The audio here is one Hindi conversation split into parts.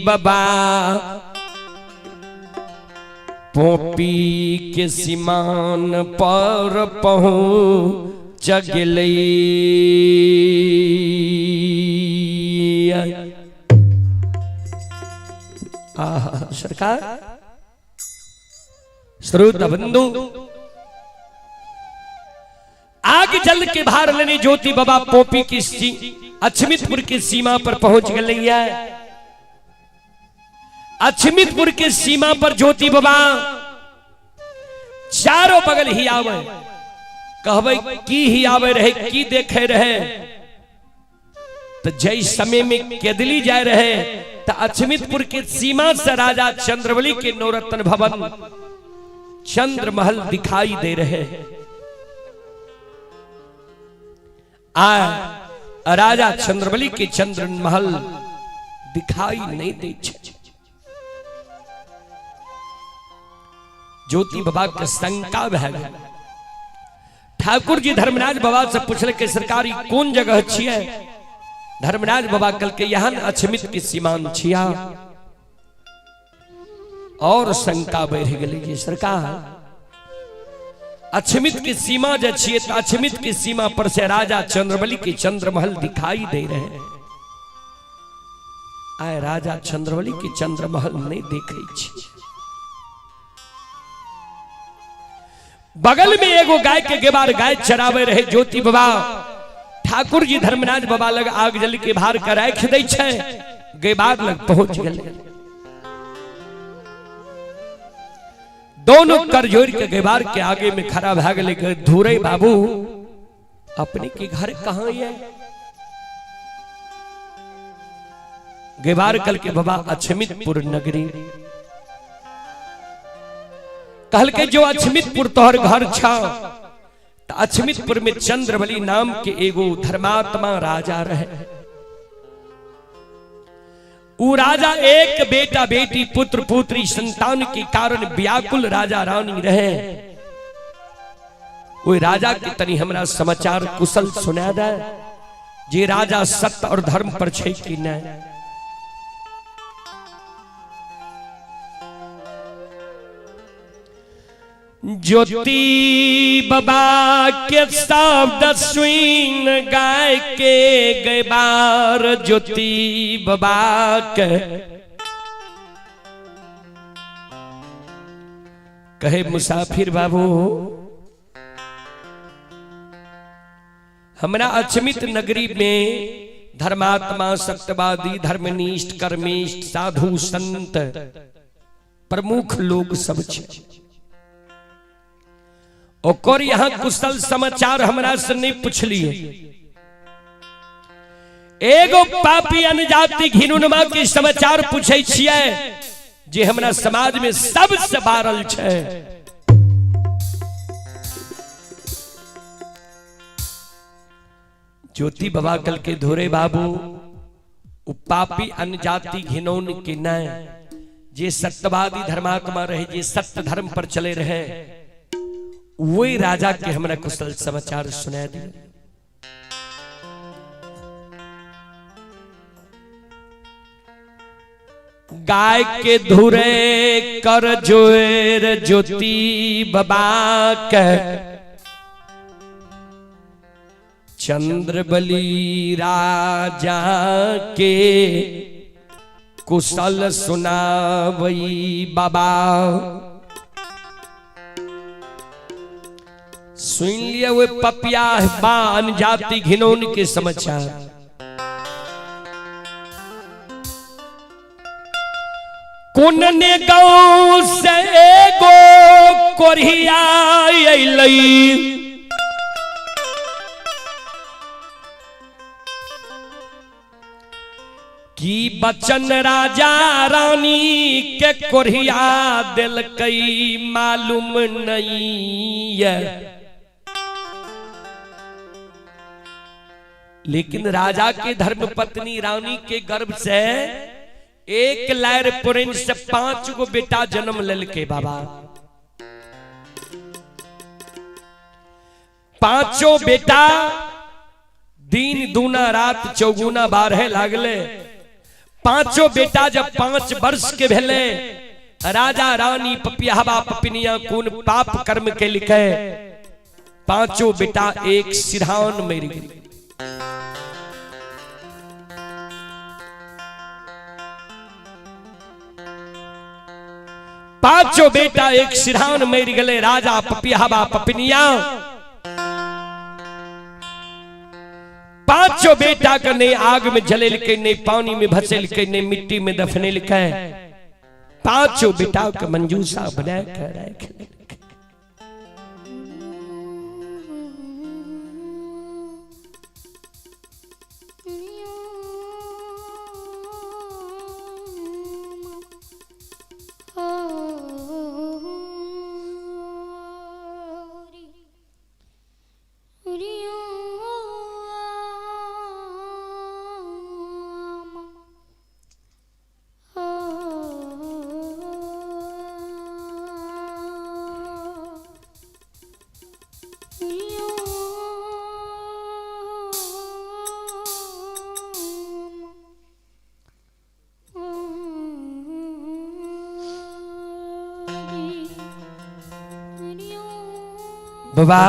बाबा पोपी के सीमान पर पहुँच गेलै। सरकार श्रोत बंधु आग जल के भार लेने ज्योति बाबा पोपी की अछमितपुर की सीमा पर पहुंच गई है। अछमितपुर के सीमा पर ज्योति बाबा चारों बगल ही आवे कहबे की ही आवे रहे की देखे रहे तो जय समय में केदली जाए रहे तो अछमितपुर के सीमा से राजा चंद्रवली के नवरत्न भवन चंद्र महल दिखाई दे रहे हैं। राजा चंद्रवली के चंद्र महल दिखाई नहीं दे। ज्योति बाबा के शंका भै गया। ठाकुर जी धर्मराज बाबा से पूछले के सरकारी कौन जगह छिए। धर्मराज बाबा कल के यहाँ अछमित की सीमान छिया और शंका बढ़ गई। सरकार अछमित की सीमा जो छिए तो अछमित की सीमा पर से राजा चंद्रवली के चंद्रमहल दिखाई दे रहे हैं। आए राजा चंद्रवली के चंद्रमहल नहीं देखे छी। बगल में एगो गाय के गेबार गाय चरावे रहे ज्योति बाबा। ठाकुर जी धर्मराज बाबा लग आग जल के भार कर राख दै छै। गेबार लग पहुंच गए। दोनों कर जोड़ के गेबार के आगे में खड़ा भा गए। धुरे बाबू अपने के घर कहां है। गेबार कल के बाबा अछमितपुर नगरी कहल के जो अछमितपुर तोहर घर छा। तो अछमितपुर में चंद्रवली नाम के एगो धर्मात्मा राजा रहे। वो राजा एक बेटा बेटी पुत्र पुत्री संतान के कारण व्याकुल राजा रानी रहे। वो राजा के तनी हमरा समाचार कुशल सुना दे जे राजा सत्य और धर्म पर छै कि नहीं। ज्योति बाबा के शब्द सुन गाय के गेबार ज्योति बाबा के कहे मुसाफिर बाबू हमरा अछमित नगरी में धर्मात्मा सत्यवादी धर्मनिष्ठ कर्मिष्ठ साधु संत प्रमुख लोग सब छे। और यहाँ कुशल समाचार हमरा से नहीं पूछलिए। एगो पापी अनजाति घिनुनमा के समाचार पूछे छिए जे हमरा समाज में सबसे बारल छे। ज्योति बाबा कल के धोरे बाबू पापी अनजाति घिनौन के न जे सत्यवादी धर्मात्मा रहे जे सत्य धर्म पर चले रहे वही राजा के हमरा कुशल समाचार सुना दिए। गाय के धुरे कर जोर ज्योति बाबा के चंद्रबली राजा के कुशल सुनावई बाबा। सुन लिया वो पपिया बान जाति घिनौन के समाचार। कौन ने गांव से एगो कोरिया अइलई। की बचन राजा रानी के कोरिया दिल कई मालूम नहीं है। लेकिन राजा के धर्म पत्नी रानी के गर्भ से एक लहर पुरेन से 5 गो बेटा जन्म लेल के बाबा। 5 बेटा दिन दूना रात चौगुना 12 लागले। पांचों बेटा जब 5 वर्ष के भेले, राजा रानी पपियावा पपिनिया कौन पाप कर्म के लिखे, पांचों बेटा एक सिरहान मर गए। पांचों बेटा एक सिरहान मर गए। राजा पपियावा पपिनिया पांचों बेटा का नहीं आग में जले लिखे, नहीं पानी में भसे लिखे, नहीं मिट्टी में दफने लिखे। पांचों बेटा का मंजूसा बना कर रखे। बाबा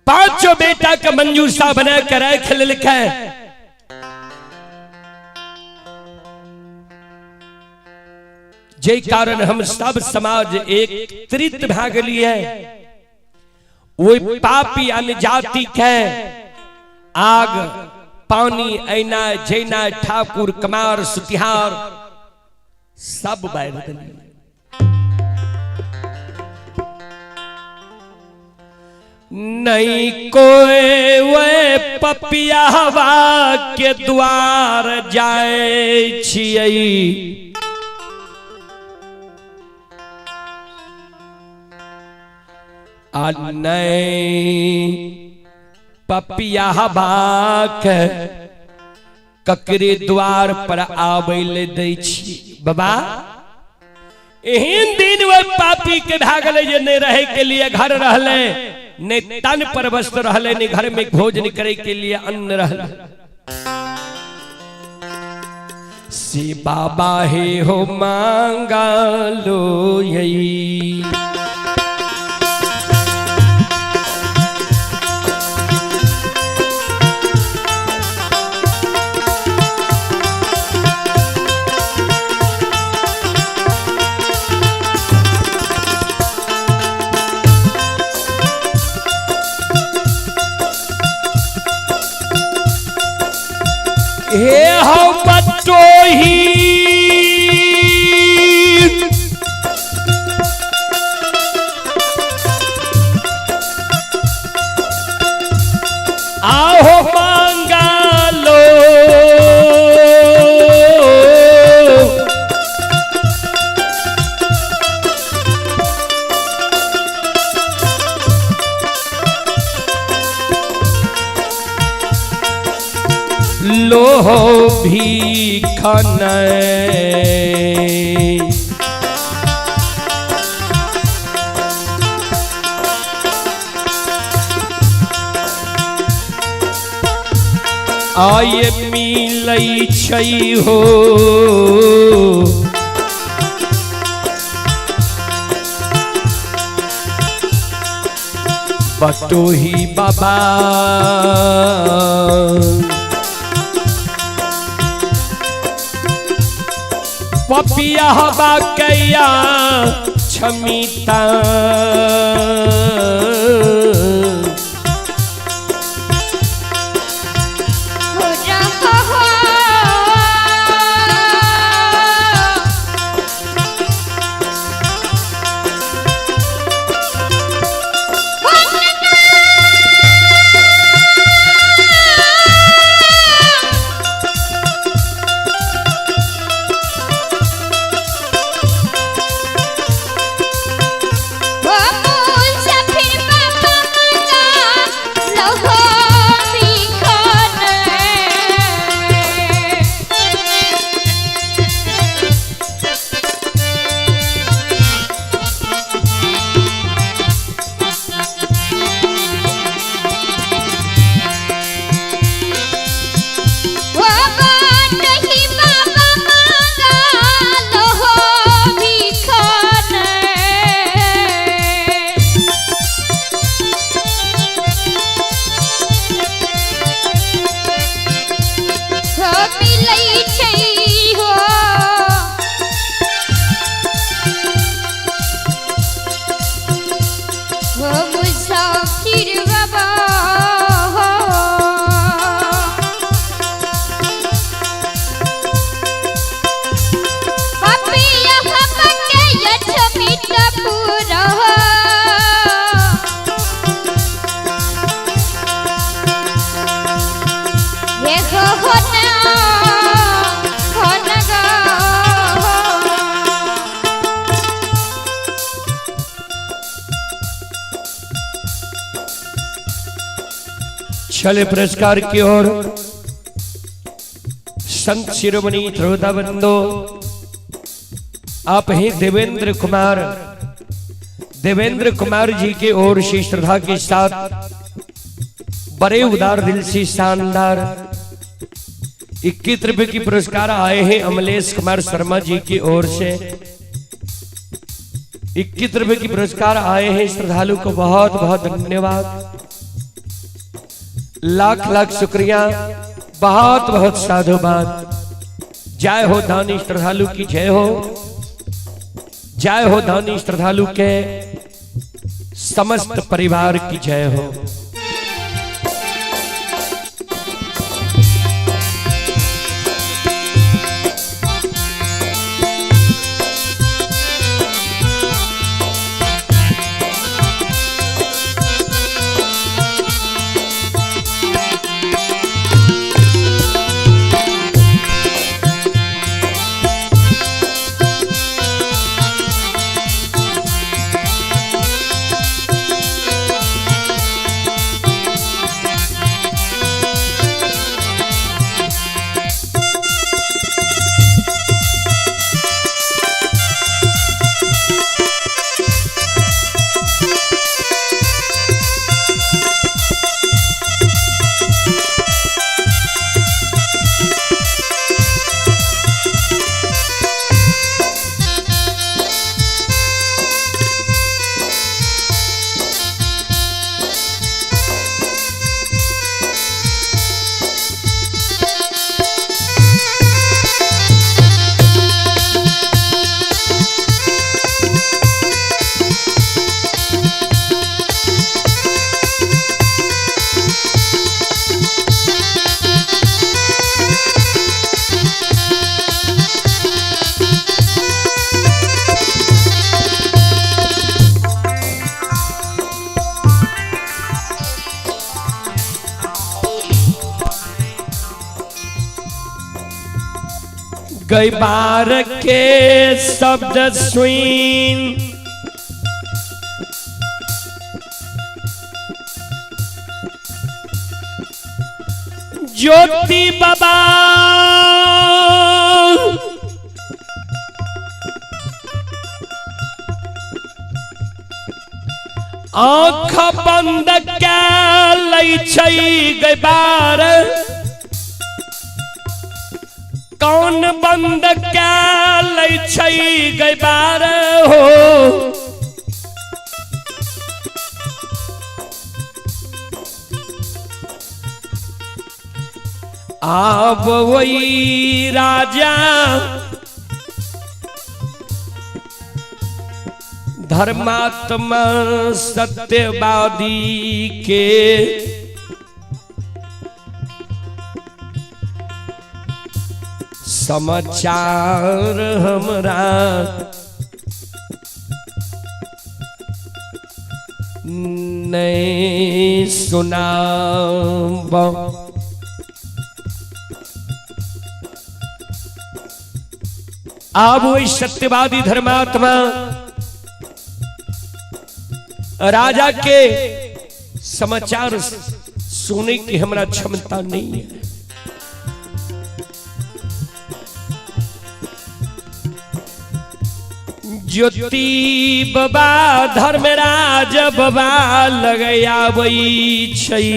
पांचों बेटा का मंजूसा बना कर खिल लिखा है। जे कारण हम सब समाज एक त्रित भाग लिए, वो पापी अन्य जाति के आग पानी ऐना जैना ठाकुर कमार सुतिहार सब बैर नहीं कोई वे पपियावा के द्वार जाए छियै, आ नहीं पपियावा के ककरे द्वार पर आबैले दै छी। बाबा एहन दिन वो पापी के भागले जे नहीं रहे के लिए घर रहले, नहीं तन पर वस्त्र रहले, नहीं घर में भोजन करे के लिए अन्न रहले। से बाबा हे हो मांगा लो यही, हे हो बटोही आओ मांगा लो, लोहो भीखन आये मिलै छै हो, बटोही बाबा पपियावा कैया छमिता, फिर चले पुरस्कार की ओर। संत शिरोमणि श्रोताबंदो, आप हैं देवेंद्र कुमार जी के ओर से श्रद्धा के साथ बड़े उदार दिल से शानदार 21 रुपए की पुरस्कार आए हैं अमलेश कुमार शर्मा जी की ओर से। 21 रुपए की पुरस्कार आए हैं श्रद्धालु को बहुत बहुत धन्यवाद, लाख लाख शुक्रिया, बहुत बहुत साधुवाद। जय हो दानी श्रद्धालु की, जय हो, जय हो दानी श्रद्धालु के समस्त परिवार की जय हो। कई बार के शब्द सुन ज्योति बाबा आँख बंद के लै छै गई बार, कौन बंद क्या लै छै गई बार हो। आब वही राजा धर्मात्मा सत्यवादी के समाचार हमरा नहीं सुनाब। अब वही सत्यवादी धर्मात्मा राजा के समाचार सुनने की हमरा क्षमता नहीं है। ज्योति बाबा धर्मराज बाबा लगाबै छै,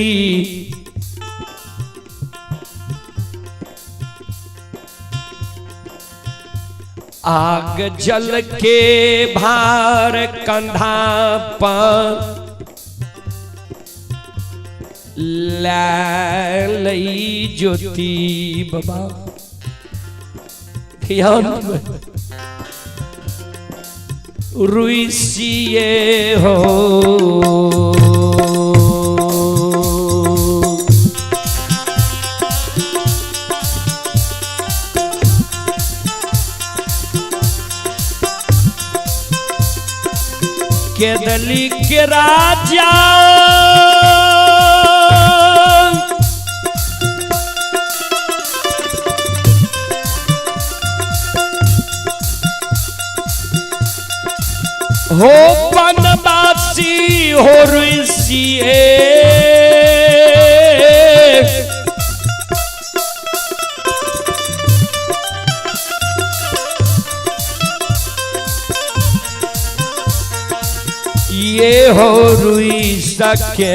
आग जल के भार कंधा पर लै ज्योति बाबा। ध्यान रुइसिए हो केदली के राजा हो बनवासी हो ऋषिए ये हो रुई सके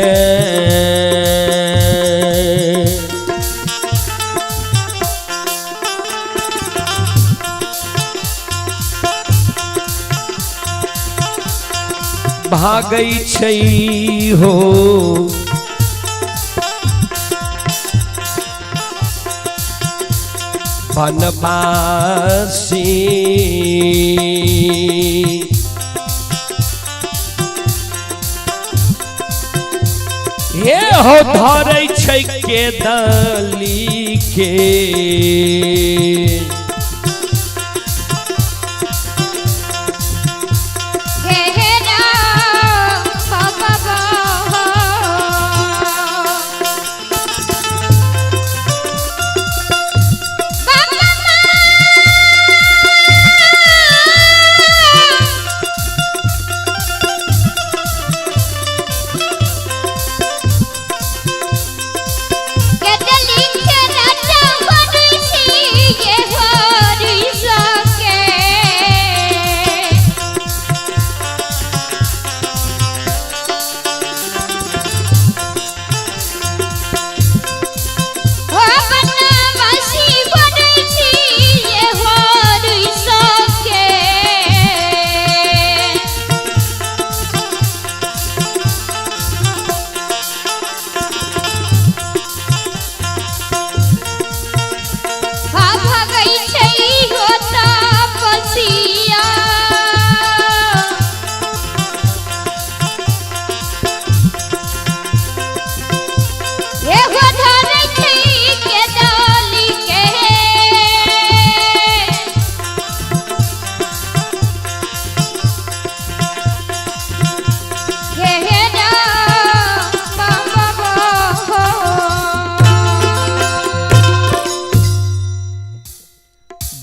भागई छई हो बनवासी ये हो धरै छै के दली के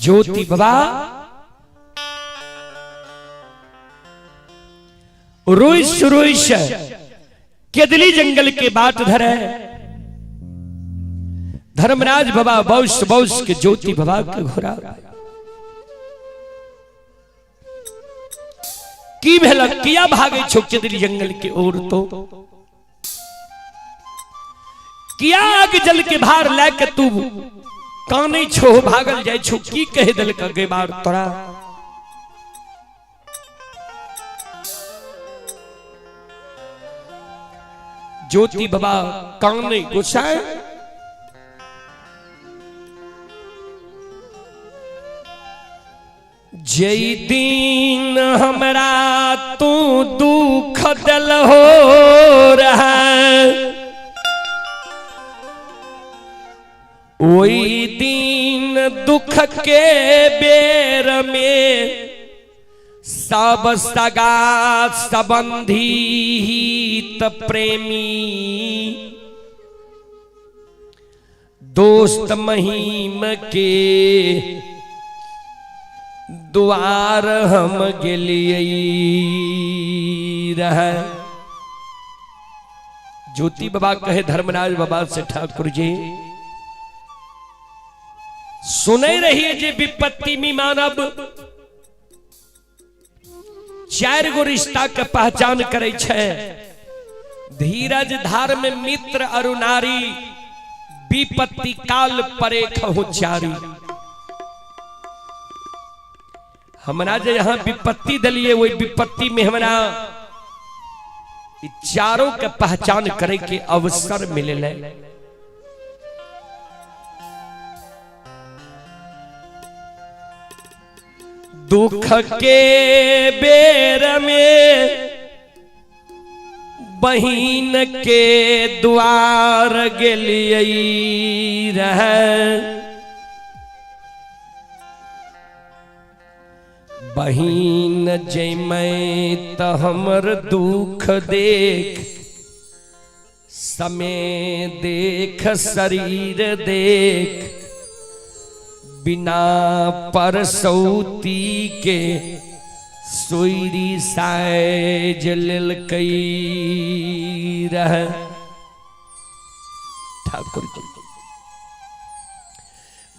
ज्योति बाबा रोइस रोइस केदली जंगल के बाट धरे धर्मराज बाबा बौस बौस के ज्योति बाबा के घोड़ा की भेल किया भागे छो केदली जंगल के ओर तो किया आग जल के भार लेके तू काने छो भागल जाय छो की कह दल का गे बार तोरा ज्योति बाबा काने गुस्साए जय दिन हमरा तू दुख दल हो रहा ओई दिन दुख के बेर में सब सगा संबंधी हित प्रेमी दोस्त महिम के द्वार हम गेलिए रहे। ज्योति बाबा कहे धर्मराज बाबा से ठाकुर जी सुने रहिए जे विपत्ति में मानव चार गो रिश्ता के पहचान करे छे धीरज धार में मित्र अरु नारी विपत्ति काल परे खहु चारी। हमरा जे यहाँ विपत्ति दलिए वही विपत्ति में हमरा चारों के पहचान करे के अवसर मिले। दुख के बेर में बहिन के द्वार गेलिए रहे बहिन जैमै त हमर दुख देख समय देख शरीर देख बिना परसौती के सोईरी साय जलिल कई रह। ठाकुर जी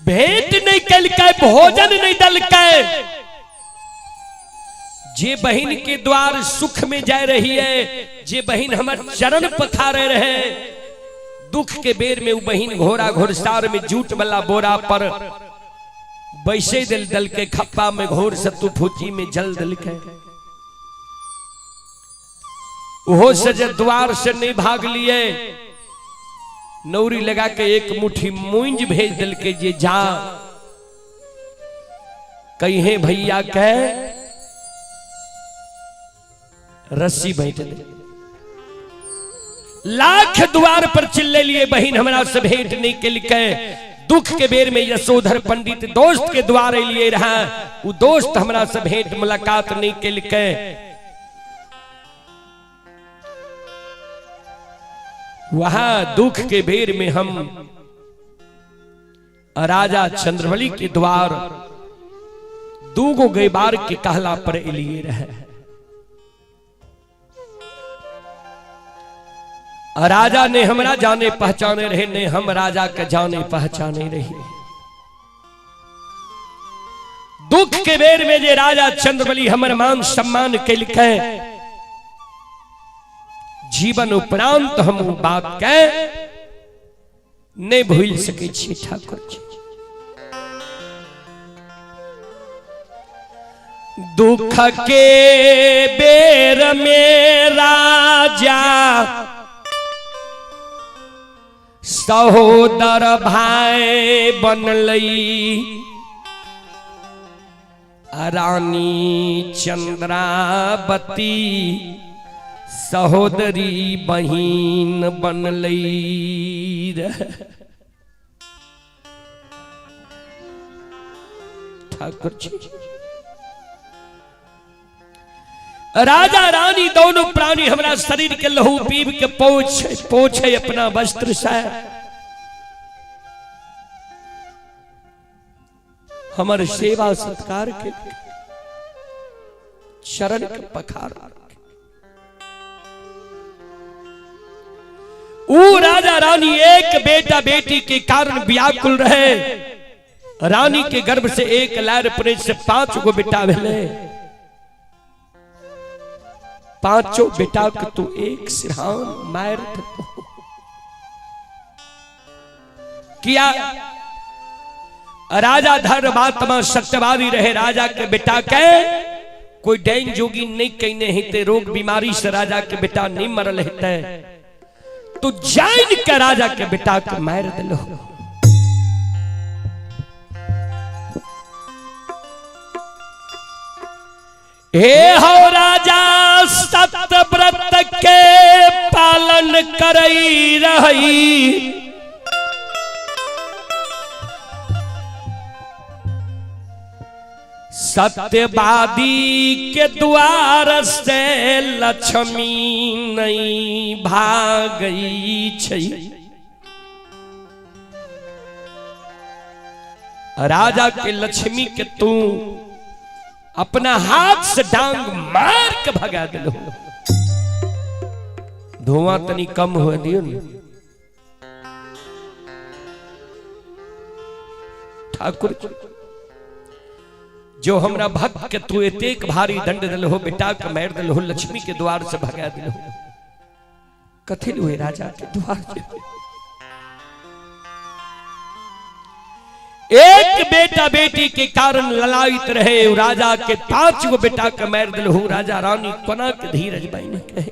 भेंट नहीं कल के, भोजन नहीं दल के, जे बहिन के द्वार सुख में जा रही है, जे बहिन हमार चरण पखारे रहे, दुख के बेर में वो बहिन घोड़ा घोड़सार में जूट वाला बोरा पर बैसे दिल दल के, खप्पा में घोर सत्तू फूची में जल दल के, वो सज द्वार से नहीं भाग लिए, नौरी लगा के एक मुट्ठी मूंज भेज दिल के, जे जा कहे भैया कह रस्सी बैठ दे। लाख द्वार पर चिल्ले लिए बहिन हमारा से भेंट नहीं के लिखे, दुख के बेर में यशोधर पंडित दोस्त के द्वारे लिए रहा, वो दोस्त हमारा से भेंट मुलाकात नहीं के लिखे। वहां दुख के बेर में हम राजा चंद्रवली के द्वार दूगो गैबार के कहला पर लिए रहे। राजा ने हमरा जाने पहचाने रहे, ने हम राजा के जाने पहचाने रहे। दुख के बेर में जे राजा चंद्रवली हमर मान सम्मान के लिखे, जीवन उपरांत हम बात के नहीं भूल सके छी। ठाकुर जी दुख के बेर में राजा सहोदर भाई बनलई, रानी चंद्रावती सहोदरी बहिन बनलई। ठाकुर जी राजा रानी दोनों प्राणी हमारा शरीर के लहू पीब के पोछे अपना वस्त्र से, हमारे सेवा सत्कार के शरण के पखार। वो राजा रानी एक बेटा बेटी के कारण व्याकुल रहे। रानी के गर्भ से एक लहर पुणे से 5 गो बेटा भेले, पांचों बेटा के तू एक सिरहान मार किया। राजा धर्मात्मा सत्यवादी रहे, राजा के बेटा के कोई डैन जोगी नहीं कहने हिते, रोग बीमारी से राजा के बेटा नहीं मरल हिते, तो जान के राजा के बेटा के मार दिलो। हे हो राजा सत्य व्रत के पालन करई रही, सत्यवादी के द्वार से लक्ष्मी नहीं भागई छई। राजा के लक्ष्मी के तू अपना हाथ से डांग मार के भगा दिलो। धुआं तनी कम हो दियो न ठाकुर, जो हमरा भक्त के तू एतेक भारी दंड दिल हो, बेटा के मार दिल हो, लक्ष्मी के द्वार से भगा दिल हो, कथिन हुए राजा के द्वार से। एक बेटा बेटी के कारण ललायित रहे, राजा के 5 गो बेटा के मार दिल हो। राजा रानी कोना के धीरज बाई ने कहे,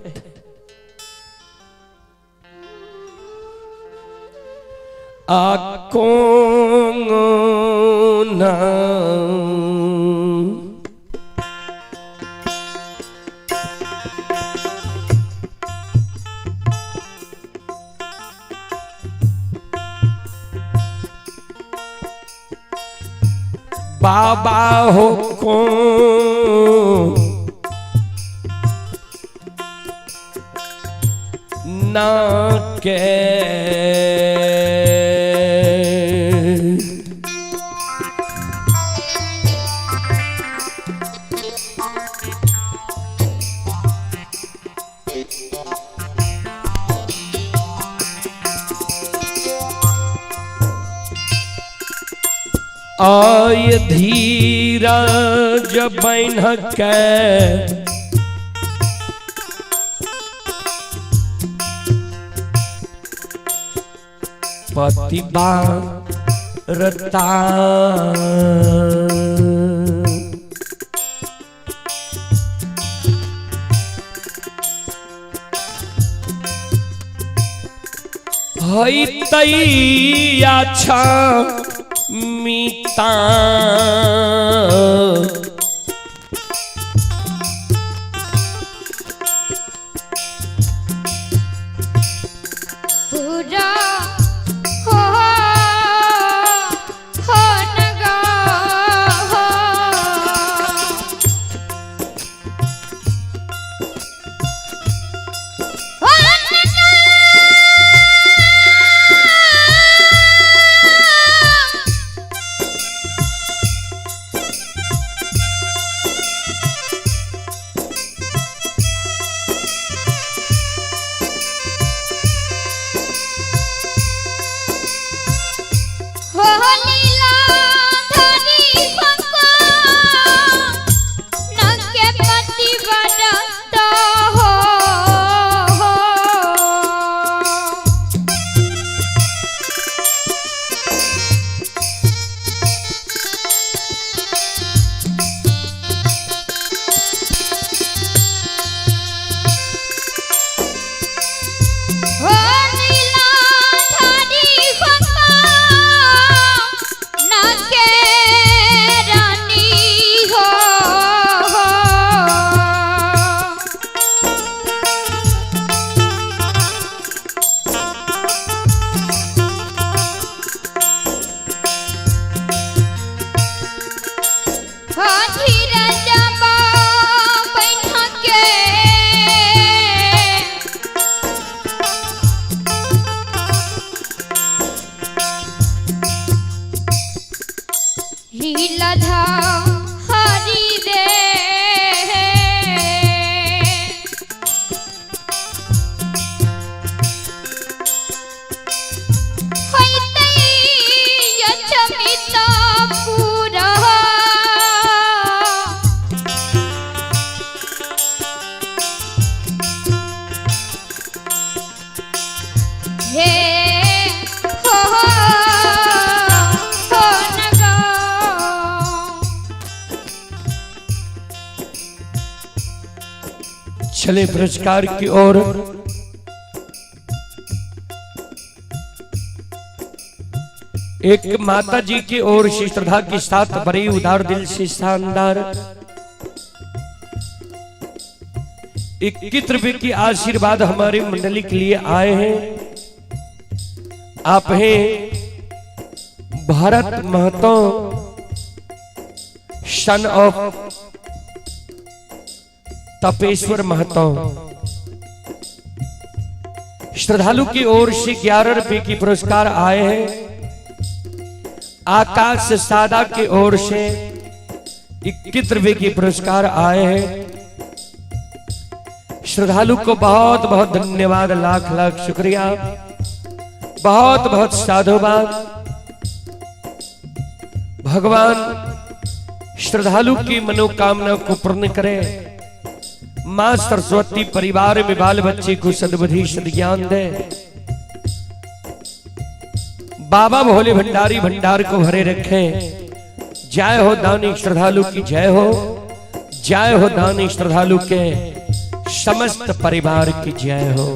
आकोना बाबा हो को ना के आय धीरज बन के पतिवारता हई तई अच्छा मीता पूरा हो नगा लीलाधा हरि रे चले पुरस्कार की ओर। एक माता जी की ओर से श्रद्धा के साथ बड़े उदार दिल से शानदार 21 रुपए की आशीर्वाद हमारे मंडली के लिए आए हैं। आप हैं भारत महतो, सन ऑफ तपेश्वर महतो। श्रद्धालु की ओर से 11 रुपए की पुरस्कार आए हैं। आकाश सादा की ओर से 21 रुपए की पुरस्कार आए हैं। श्रद्धालु को बहुत बहुत धन्यवाद, लाख लाख शुक्रिया, बहुत बहुत साधुवाद। भगवान श्रद्धालु की मनोकामना को पूर्ण करें। मां सरस्वती परिवार में बाल बच्चे को सद्बुद्धि सद्ज्ञान दे। बाबा भोले भंडारी भंडार को भरे रखें। जय हो दानी श्रद्धालु की जय हो, जय हो दानी श्रद्धालु के समस्त परिवार की जय हो।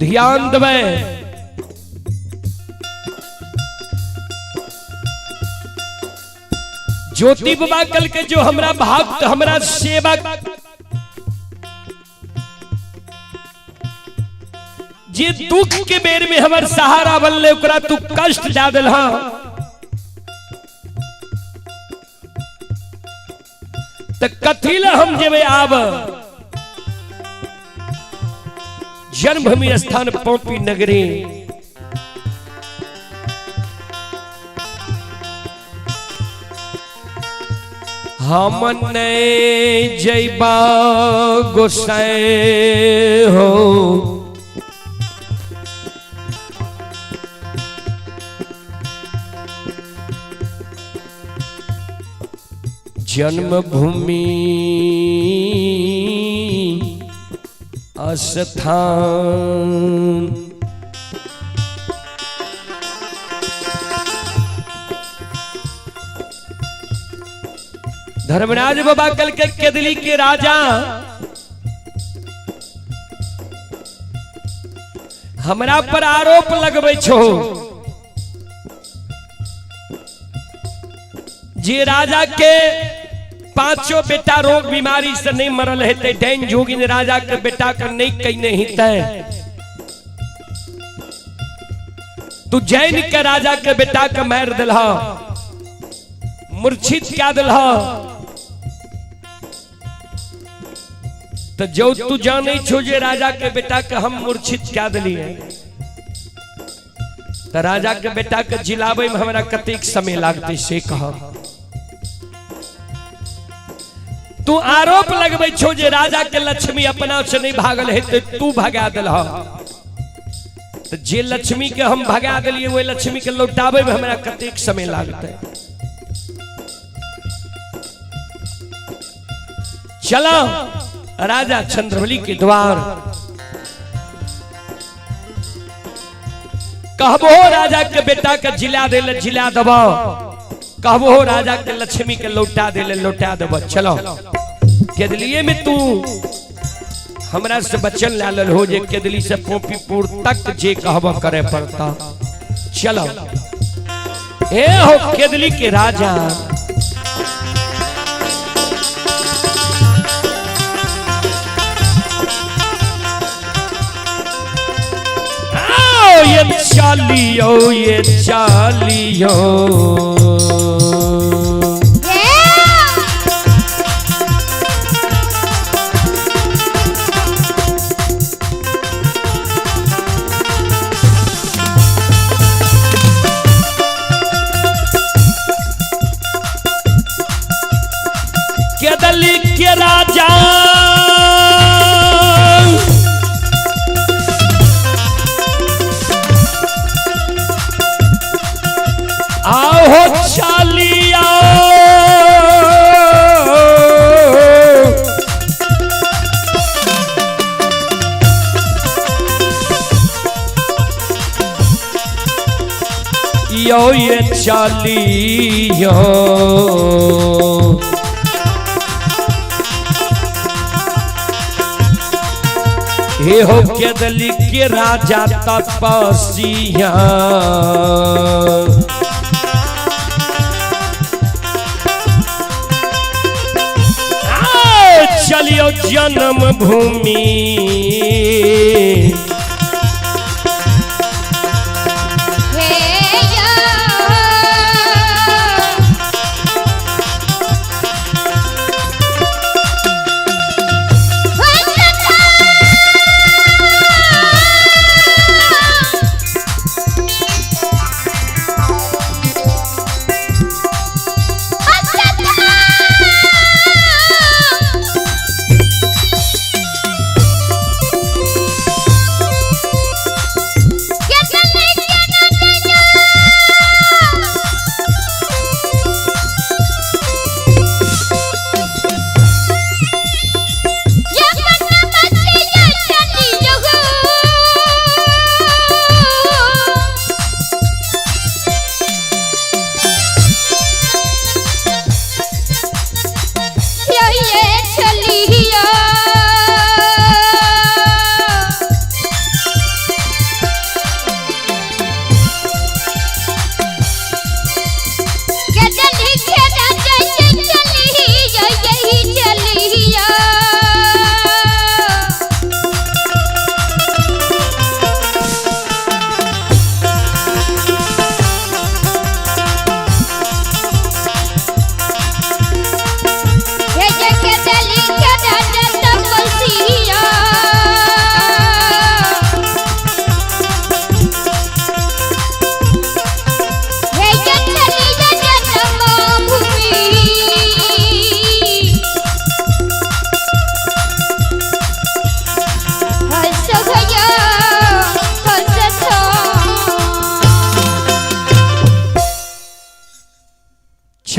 ध्यान देवे। ज्योति बाबा कल के जो हमरा भक्त हमरा सेवक जे दुख के बेर में हमर सहारा बनले ओकरा तू कष्ट दे देलहा। तो कथिला हम जेबे आब जन्मभूमि स्थान पौपी नगरी। हम नहीं जैबा गोसाई हो, जन्मभूमि स्थान। धर्मराज बाबा कल के केदली के राजा हमरा पर आरोप लगबे छो जे राजा के पांचों बेटा रोग बीमारी से नहीं मरल हेते, डैन जोगिन राजा के बेटा का नहीं कहने हिते। तू जैन के राजा के बेटा के मार दिलहा, मूर्छित क्या दिलहा। तो जो तू जाने छो जे राजा के बेटा के हम मूर्छित क्या दिलिए, तो राजा के बेटा के जिलावे में हमारा कतेक समय लागते से कहा। तू आरोप लगबे छो जे राजा के लक्ष्मी अपना से नहीं भागल है तो तू भगा दिलहा। तो जे लक्ष्मी के हम भगा दिलिए वो लक्ष्मी के लौटावे में हमारा कतेक समय लागते। चलो राजा चंद्रवली के द्वार कहबो राजा के बेटा के जिला दे जिला दबा, कहबो राजा के लक्ष्मी के लौटा दे लौटा दबा। चलो केदलिए में तू हमरा से बचन लाल हो जे केदली से पोपीपुर तक जे कहबो करे पड़ता। चलो ए हो केदली के राजा ये चालियो ये चालियो केदली के राजा आओ हो चालिया यो ये चालियो हे हो केदली के राजा तपस्या चलियो जन्मभूमि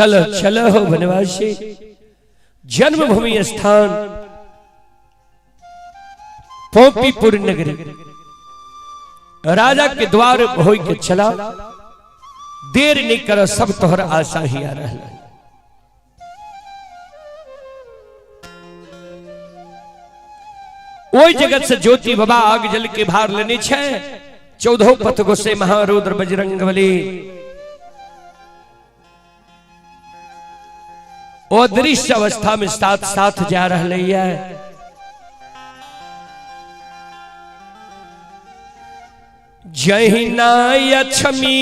चलो चलो हो वनवासी, जन्मभूमि स्थान पोपीपुर नगरी, राजा के द्वार हो के चला, देर नहीं करो, सब तोहर आशा ही आ रहा। ओई जगत से ज्योति बाबा आग जल के भार लेने छे, 14 पथ गोसे महारुद्र बजरंगबली अदृश्य अवस्था में साथ साथ जा रहा है। जहिना यक्षमी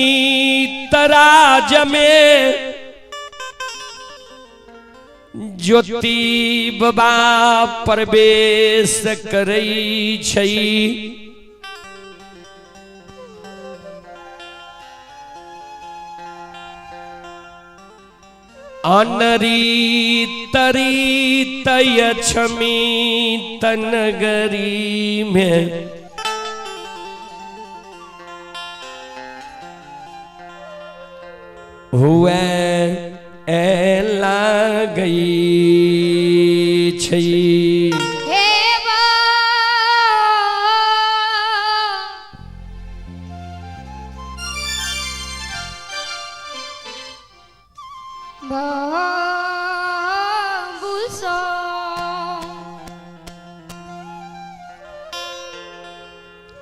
तराज में ज्योति बाबा प्रवेश करई छई, अनरी तरी तयक्षमी तनगरी में हुए एला गई छई।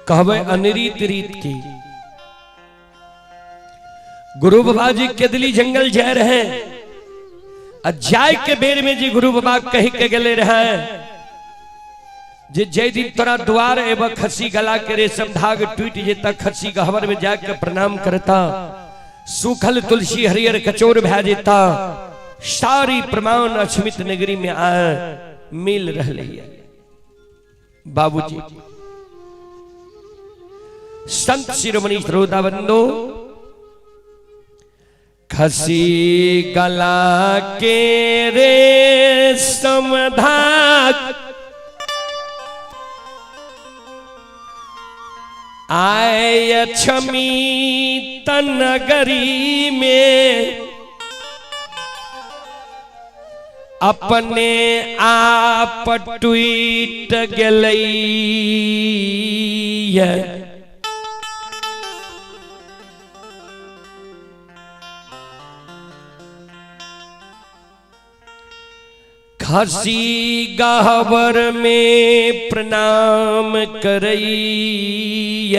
कहवे अनरीत रीत की गुरु बाबा जी केदली जंगल जा रहे, जाय के बेर में जी गुरु बाबा कह के गले रहे जे जय दिन तोरा द्वार एवं खसी गला के रेशम धाग टूट जेता, खसी गहवर में जाके प्रणाम करता, सूखल तुलसी हरियर कचोर भै जेता, सारी प्रमाण अछमित नगरी में आ मिल रही है। बाबूजी संत शिरोमणि श्रोताबंदो, खसी गला के रेशम धाग आय अछमी तनगरी में, अपने आप टूट गलई। खसी गहवर में प्रणाम करई,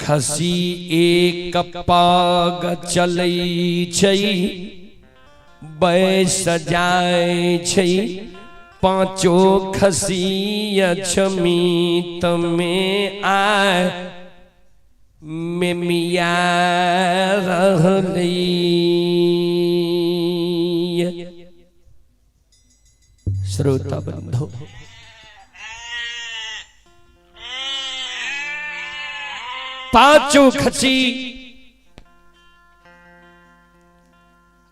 खसी एक पाग चलई छई, बैस जाय छई, पांचो खसी अछमी तमें आए में मिया रहली। श्रोता बंधु, पांचों खसी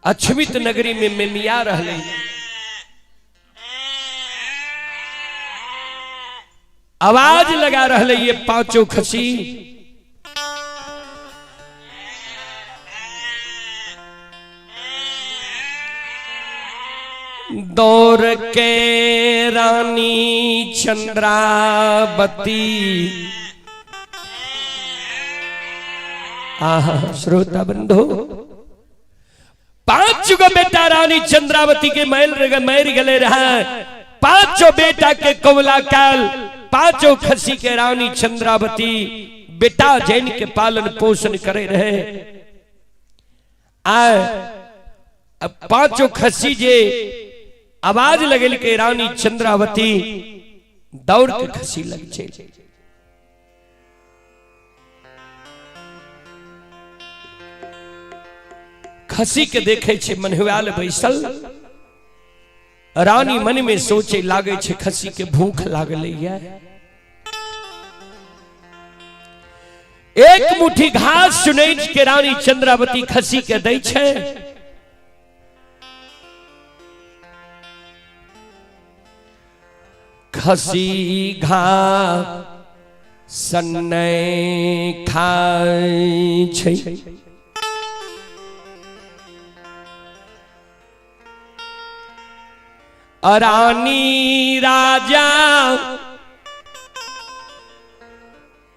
अछमित नगरी में मिमिया रहली। आवाज लगा रहले ये पांचों खसी, दौर के रानी चंद्रावती। आहा श्रोता बंधु, पांच गो बेटा रानी चंद्रावती के मैर गले रहा, पांचों बेटा के कोवला काल, पांचों खसी के रानी चंद्रावती बेटा जैन के पालन पोषण करे रहे। अब पांचों खसी जे आवाज लगेल के रानी चंद्रावती दौड़ के खसी लग छे। खसी के देखे छे मनहुआल बैसल, रानी मन में सोचे लागे छे खसी के भूख लागले है। एक मुट्ठी घास सुनैज के रानी चंद्रावती खसी के दै छे। खसी घा सन्नय खाय छै। रानी राजा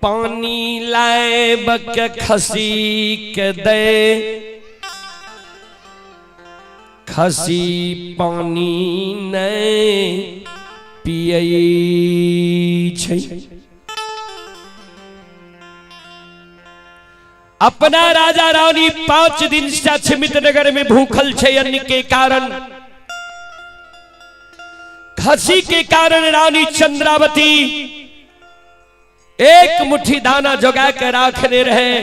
पानी लाएब के खसी के दे, खसी पानी नहीं पियै छै। अपना राजा रानी 5 दिन से अछमित नगर में भूखल छे अन्न के कारण। खसी के कारण रानी चंद्रावती एक मुट्ठी दाना जगा के राखने रहे।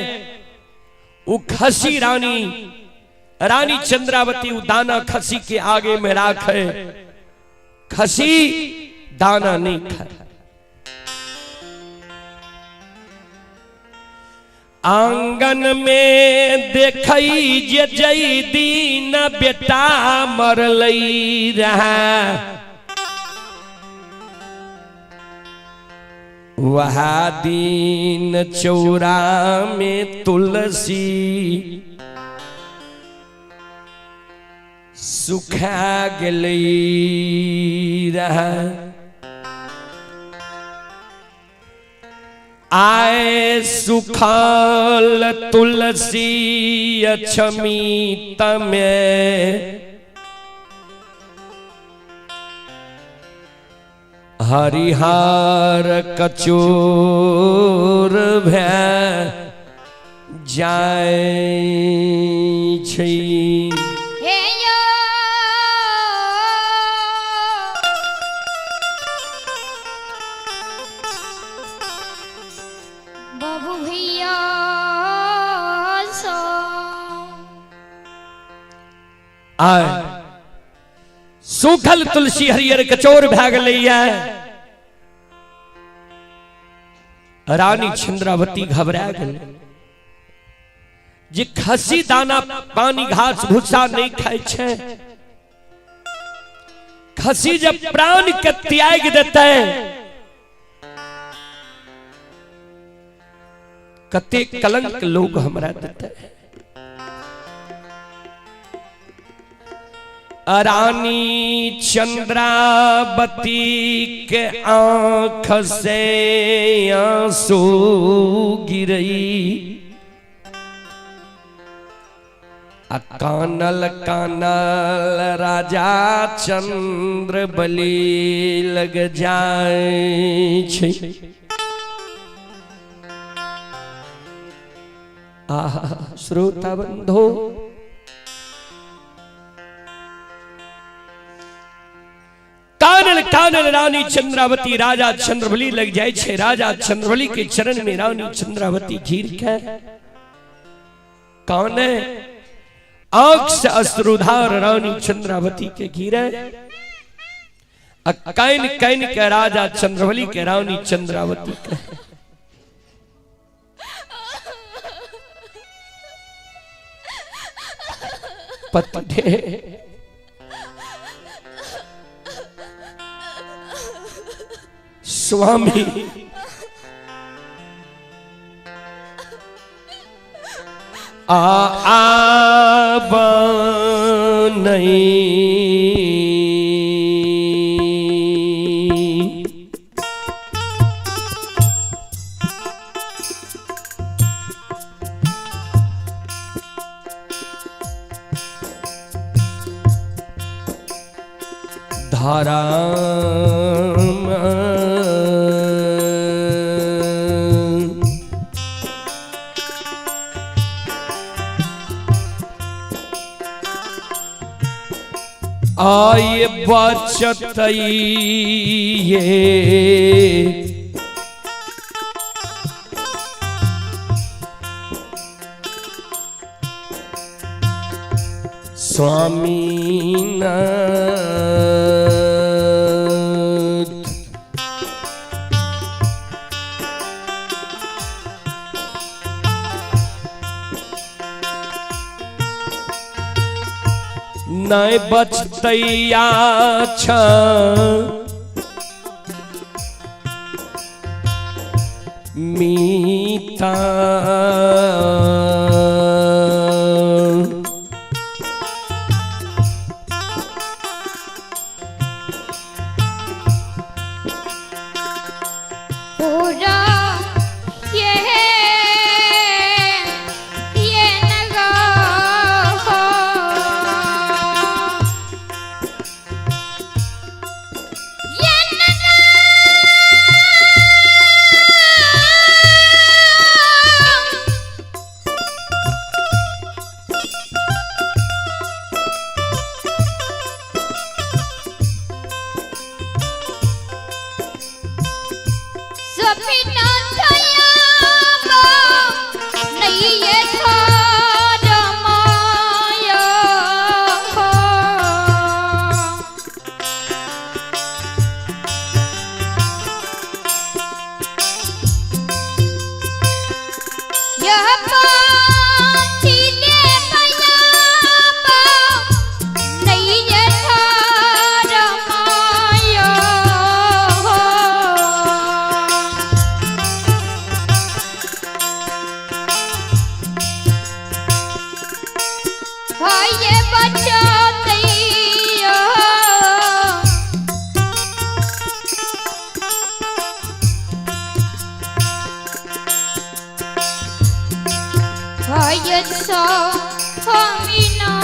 वो खसी रानी चंद्रावती वो दाना खसी के आगे में राखे, खसी दाना नहीं खाए। आंगन में देखई जे जई दीन बेटा मरलई रहा, वह दिन चौरा में तुलसी सुखा गई रहा। आए सुखल तुलसी अछमित में, हरिहर कचोर भै जाय छै। बाबू भैया आय सूखल तुलसी हरियर कचोर भै गलैया। रानी चंद्रावती घबरा गई। जे खसी दाना पानी घास भूसा नहीं खाए छे, खसी जब प्राण के त्याग देते कते कलंक लोग हमरा देते हैं। रानी चंद्रावती के आंख से आंसू गिरई, कानल कानल राजा चंद्र बलि लग जाए छे। आहा श्रोता बंधो, कानल कानल रानी चंद्रावती राजा चंद्रबली लग जाए छे। राजा चंद्रबली के चरण में रानी चंद्रावती गिर के काने, आंख से अश्रुधार रानी चंद्रावती के गिरे। कैन कैन के राजा चंद्रबली के रानी चंद्रावती के पति स्वामी आब नहीं, धारा आय बचत ये स्वामीनाथ। नहीं बचतैया मीता पूरा ये नगा हो ये नगा सपना थया नहीं ये थार माया हो यह पाछी दे पया नहीं ये थार माया हो हाय ये बच्चा तैया हाय ये सा हमीना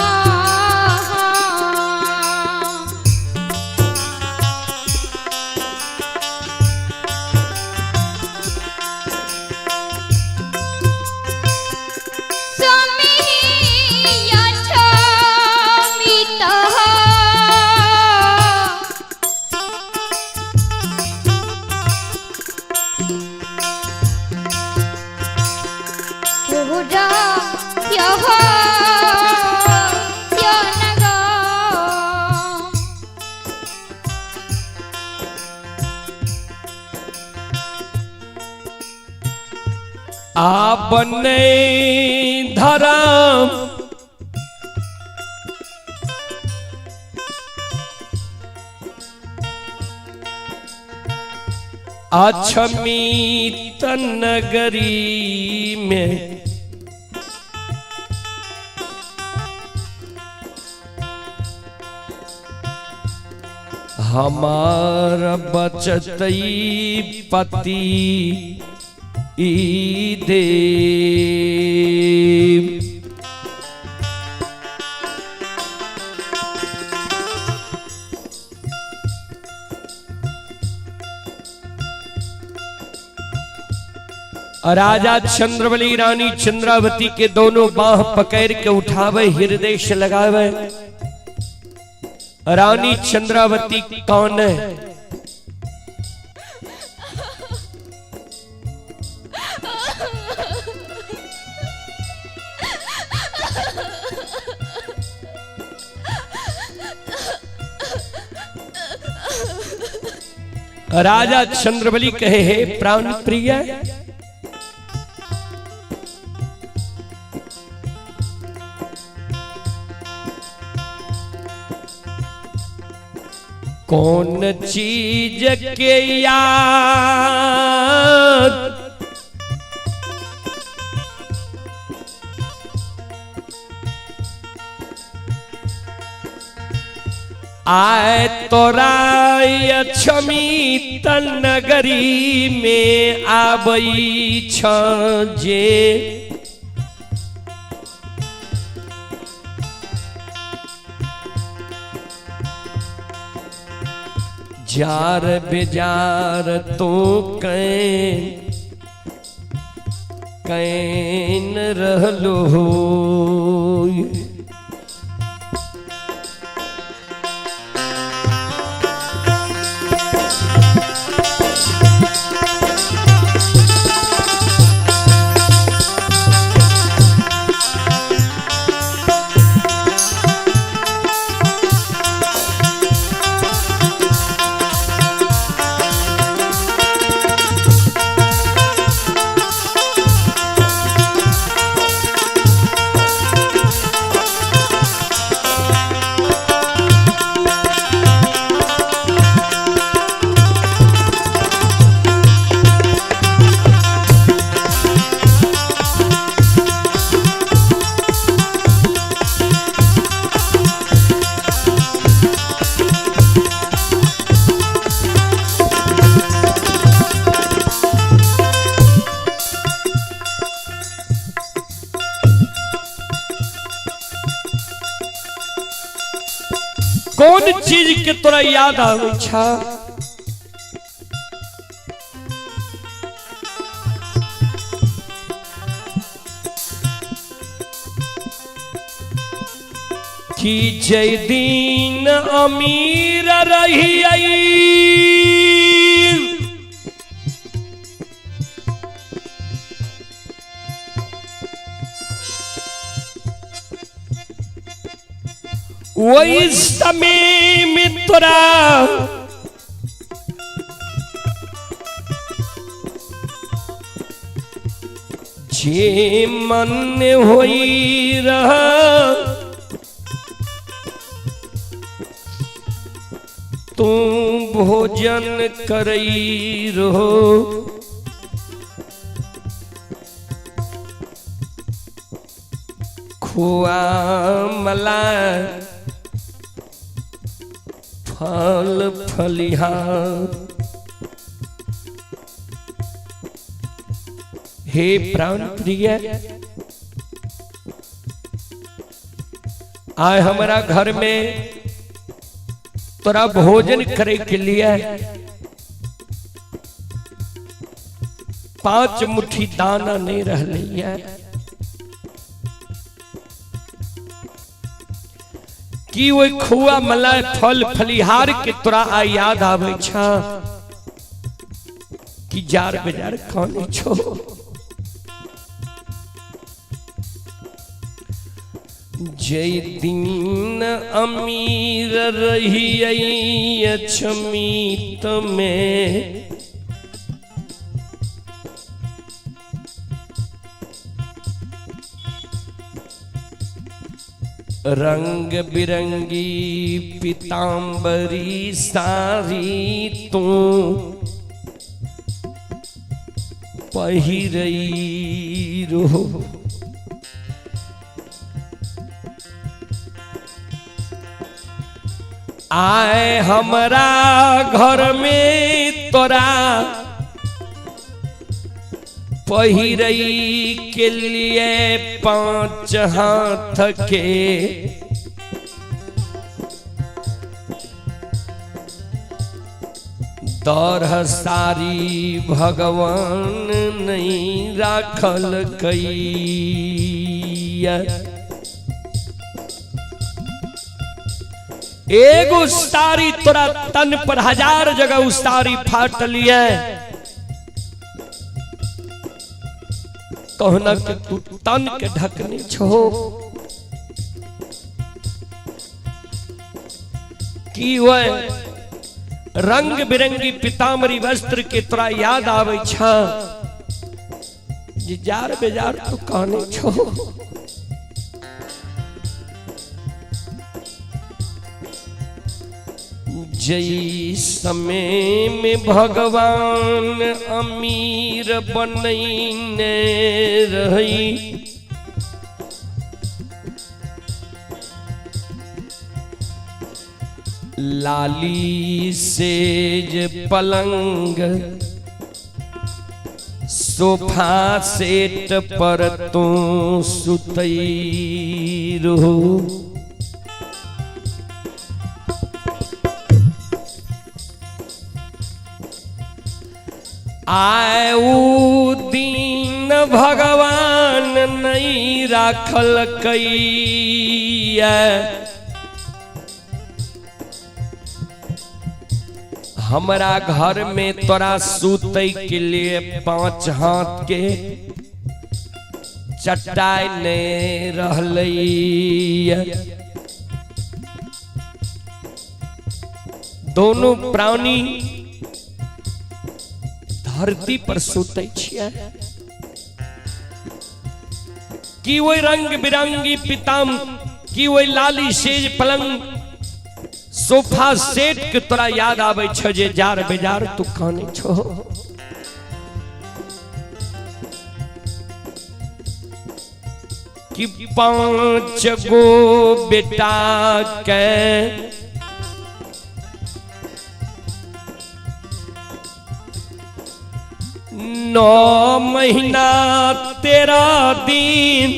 आपने धर्म अछमीत नगरी में हमारा बचतई पति ई देव राजा चंद्रबली रानी चंद्रावती के दोनों बाह पकड़ के उठावे, हृदय से लगावे। रानी चंद्रावती कौन है? राजा चंद्रबली कहे, हे प्राण प्रिय, कौन चीज के याद आए तोरा अछमीत नगरी में आबई छे, जार बेजार तो कैन रहलो हो। कौन चीज के तोरा याद आवे छा? कि जय दिन अमीर रही वही समय में तोरा जे मन होई रहा तू भोजन करई रहो। खोआ मलाई फल फलिहार। हे प्राण प्रिय, आए हमारा घर में तोरा भोजन करे के लिए 5 मुट्ठी दाना नहीं रह लिया कि वो खुआ मलाई फल फलिहार के तोरा आ याद आवे छा कि जार बेजार कौन छो। जय दिन अमीर रही अछमीत में रंग बिरंगी पीतांबरी सारी तू पहिरई रो। आए हमारा घर में तोरा पहिरई के लिए 5 हाथ के दौर सारी भगवान नहीं राखल कई। एगो सारी तोरा तन पर 1000 जगह उसारी फाट लिया। कहना कि तू तन के ढकने छो कि वह रंग बिरंगी पीतांबरी वस्त्र के तोरा याद आवे छा जे जार बेजार तू कहने छो। जय समय में भगवान अमीर बनैने रही लाली सेज पलंग सोफा सेट पर तू सुतई रहो। आए ऊ दीन भगवान नहीं राखल कई। हमारा घर में तोरा सूतै के लिए 5 हाथ के चटाई नहीं रहलै। दोनों प्राणी धरती पर सुतै छियै कि वही रंग बिरंगी पीताम कि वही लाली सेज पलंग सोफा सेट के तोरा याद आवे छ जे जार बेजार तू खाने छो। कि 5 गो बेटा के 9 महीना 13 दिन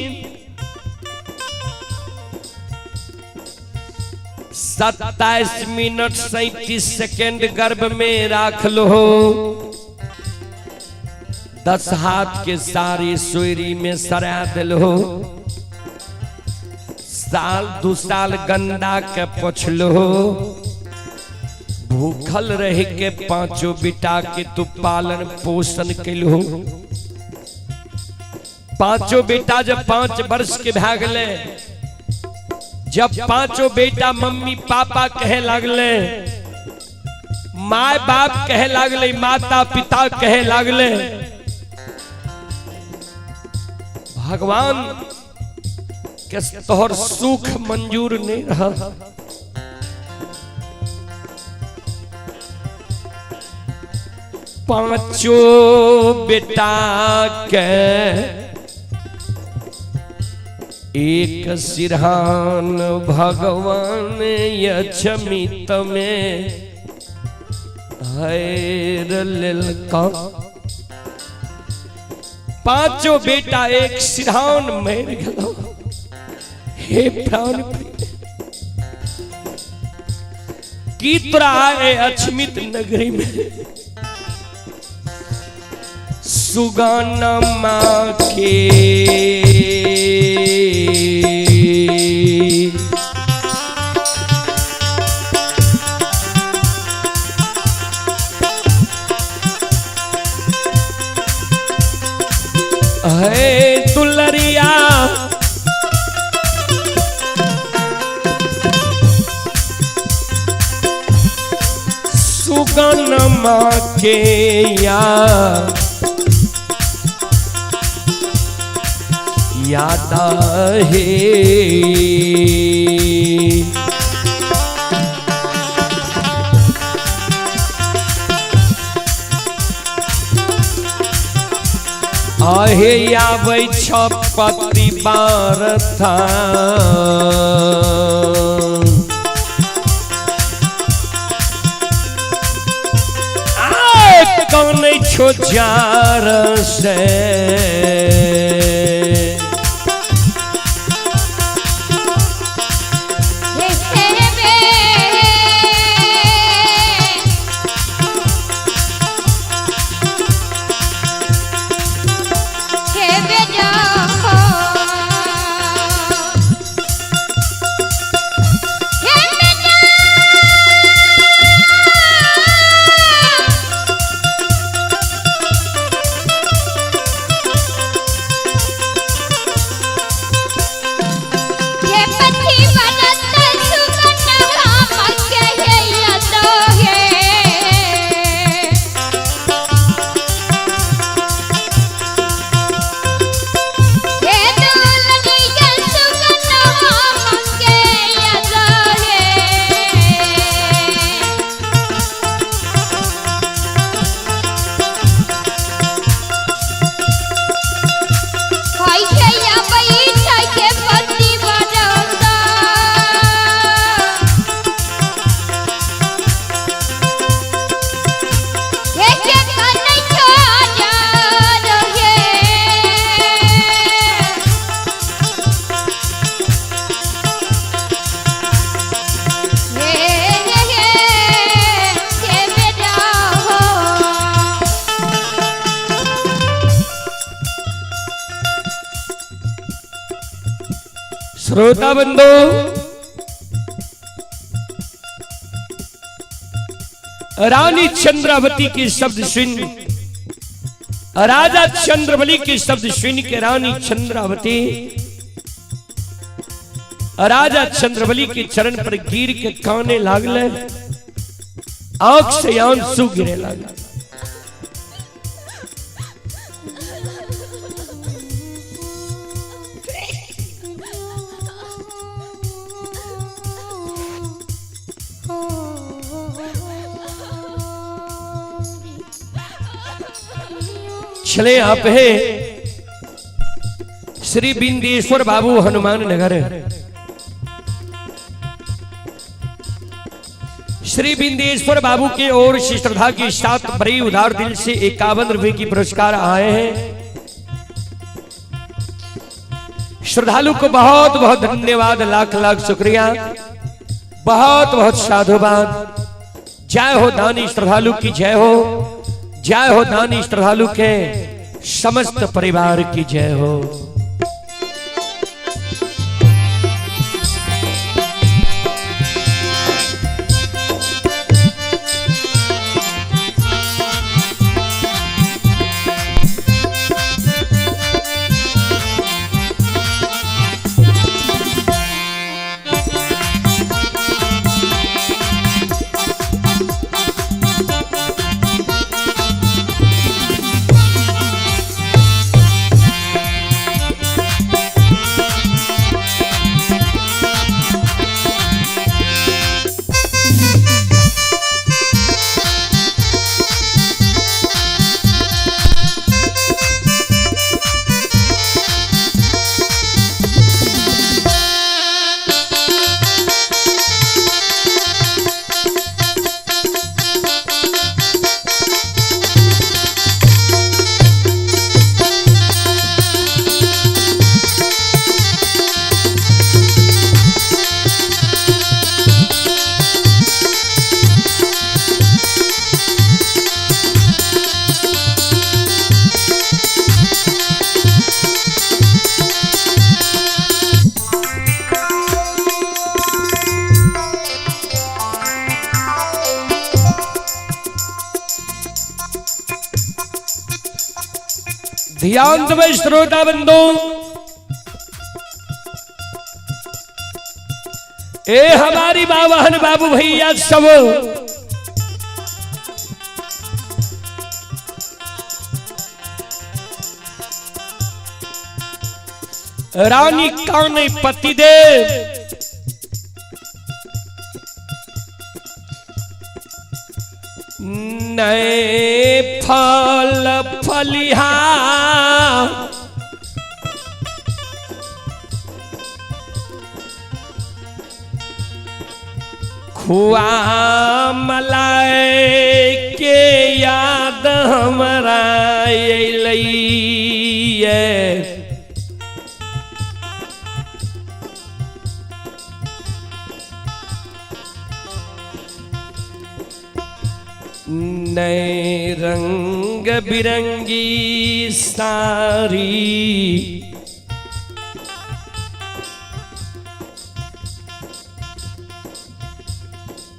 27 मिनट 37 सेकेंड गर्भ में राख लो। 10 हाथ के सारी सोयरी में सरा दिलो। साल 2 साल गंदा के पोछलो। भूखल रह के 5 बेटा के तू पालन पोषण कलो। 5 बेटा जब 5 वर्ष के भा गए, जब 5 बेटा मम्मी पापा कहे लगले, माय बाप कहे लगले, माता पिता कहे लगले, भगवान के तोहर सुख मंजूर नहीं रहा। पांचों बेटा के एक सिरहान भगवान यक्षमित में हैर ललका। 5 बेटा एक सिरहान मर गया। हे प्राण की तोरा आए अक्षमित नगरी में सुगनमा के है दुलरिया सुगनमा के याद है। आहे आबै छ पति बार था। कौन छो जार से श्रोता बंधु, रानी चंद्रावती की शब्द सुन, राजा चंद्रबली की शब्द सुन के रानी चंद्रावती राजा चंद्रबली के चरण पर गिर के काने लागले, आंख से आंसू गिरे लागले। चले आप है श्री बिंदेश्वर बाबू हनुमान नगर। श्री बिंदेश्वर बाबू के ओर श्रद्धा के साथ बड़ी उदार दिल से 51 रुपए की पुरस्कार आए हैं। श्रद्धालु को बहुत बहुत धन्यवाद, लाख लाख शुक्रिया। बहुत बहुत साधुवाद। जय हो दानी श्रद्धालु की जय हो, जय हो दानी श्रद्धालु के समस्त परिवार की जय हो। ध्यान देवे श्रोता बंधु, ए हमारी बाबहन बाबू भैया सब रानी काने पति देव नए फल फलिहा खुआ मलाई के याद हमरा अइलैये। नए रंग बिरंगी सारी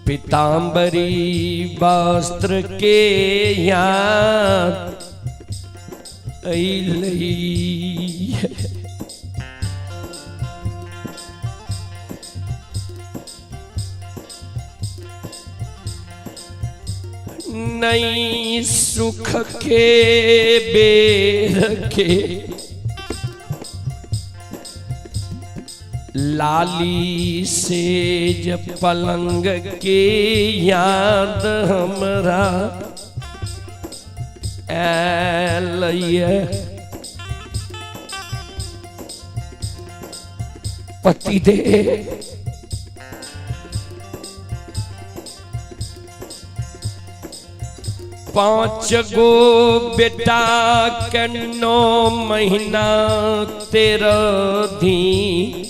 पीतांबरी वस्त्र के याद अइलैये। नई सुख के बेर के लाली सेज पलंग के याद हमरा आइलैये। पति दे पांच गो बेटा के 9 महीना 13 दिन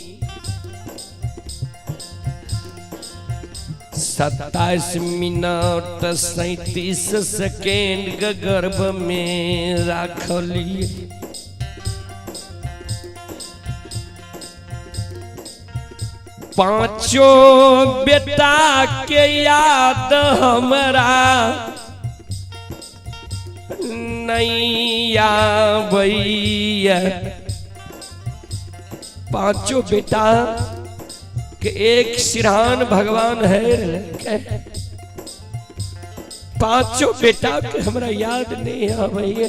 27 मिनट 37 सेकेंड के गर्भ में राखलिए। पांचों बेटा के याद हमरा नहीं आबैया। पांचों बेटा के एक सिरहान भगवान है, पांचों बेटा के हमरा याद नहीं आबैया।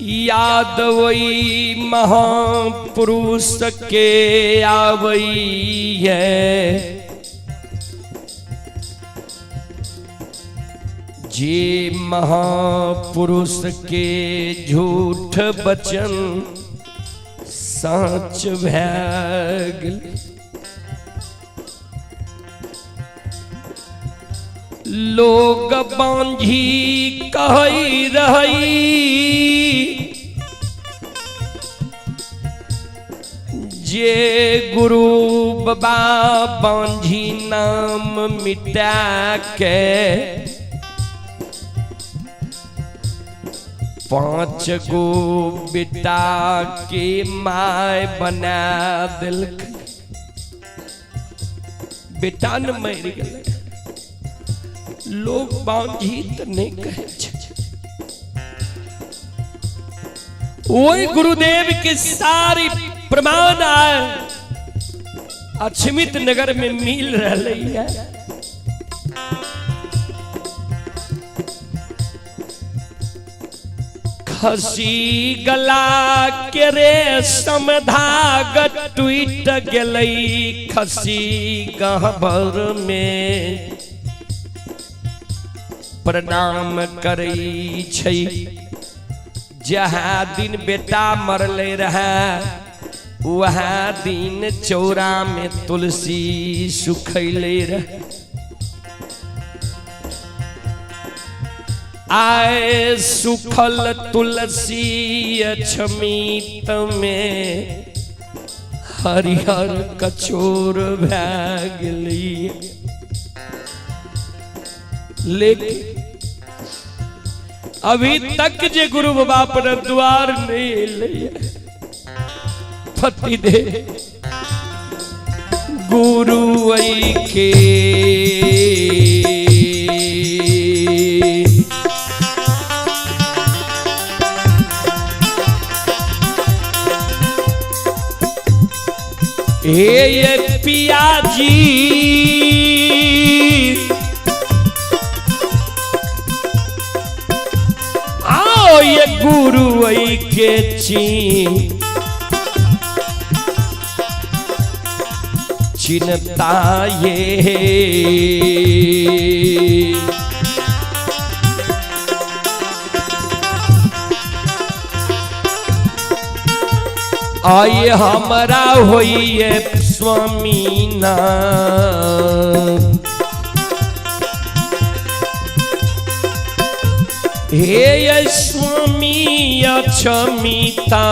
याद वही महापुरुष के आबैया। जे महापुरुष के झूठ बचन सच भै गेल। लोग बांझी कहि रही जे गुरु बाबा बांझी नाम मिटा के 5 गो बेटा के माय बना दिल। बेटा न मर गए, लोग बांझी तो नहीं कहे। वही गुरुदेव के सारी प्रमाण आए अक्षमित नगर में मिल रही है। खसी गला के रे समधाग टूट गई, खसी गहबर में प्रणाम करी छै। जहाँ दिन बेटा मरले रहा वहाँ दिन चौरा में तुलसी सुखैले रहे। आए सुखल तुलसी अक्षमित में हरिहर कचोर भए गेली। लेकिन अभी तक जे गुरु बाबा पर द्वार नहीं ले पति दे गुरु के ये पिया जी आओ ये गुरु के चिन्ता ये आये हमारा होइए स्वामी नाम। हे स्वामी अक्षमिता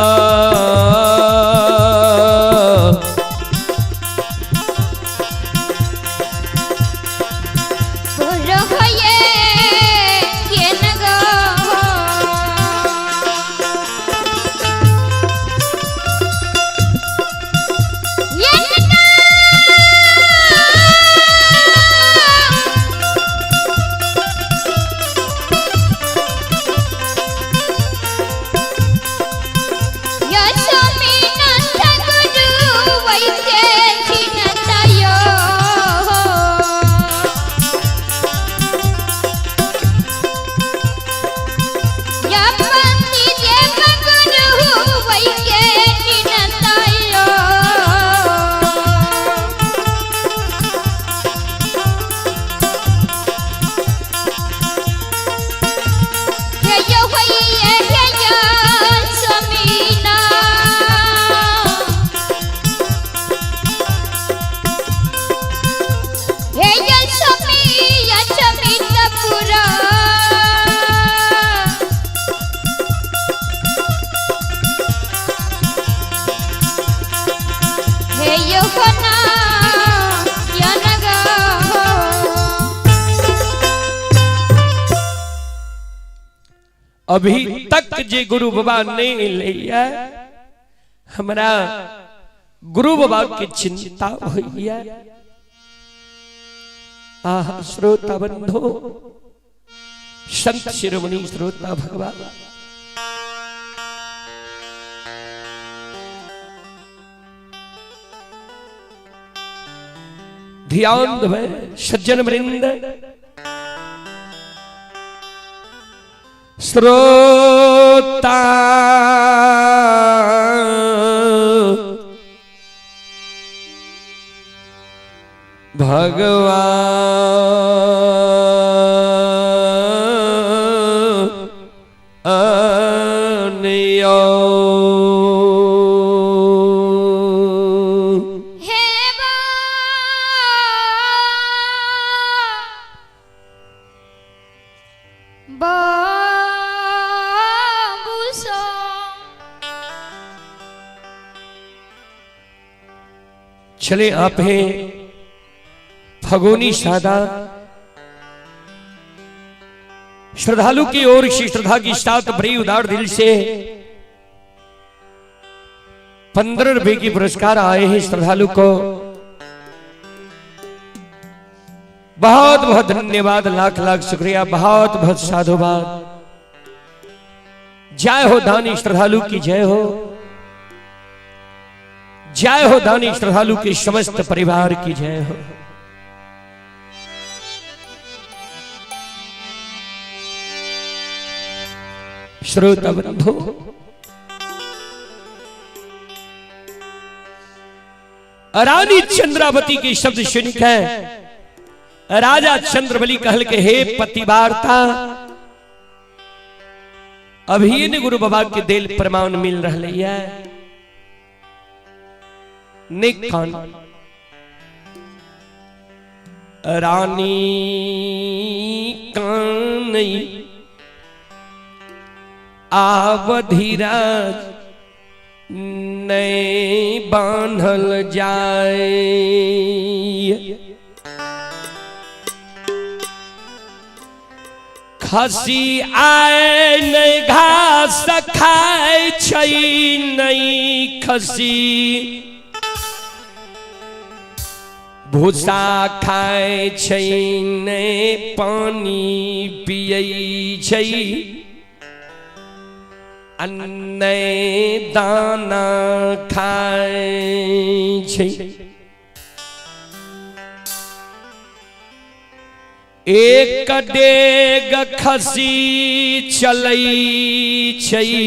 अभी तक जे गुरु बाबा नहीं लिया हमारा गुरु बाबा की चिंता हुई है। आह श्रोता बंधो संत शिरोमणि श्रोता भगवान ध्यान दे सज्जन वृंद श्रोता भगवान यो चले आप हैं फगोनी सादा श्रद्धालु की ओर से श्रद्धा की साथ बड़ी उदार दिल से 15 रुपए की पुरस्कार आए हैं श्रद्धालु को। बहुत बहुत धन्यवाद, लाख लाख शुक्रिया, बहुत बहुत साधुवाद। जय हो दानी श्रद्धालु की जय हो, जय हो दानी श्रद्धालु के समस्त परिवार की जय हो। श्रोता बंधु, रानी चंद्रावती के शब्द सुनकर राजा चंद्रबली कहल के हे पतिवार्ता, अभी ने गुरु बाबा के दिल प्रमाण मिल रहा है। निकान रानी कानई आवधिराज नए बांधल जाए, खसी आए नहीं घास खाए छई नहीं खसी, भूसा खाए छई नहीं पानी पियई छई, अन्ने दाना खाए छई। एक डेग खसी चलई छई,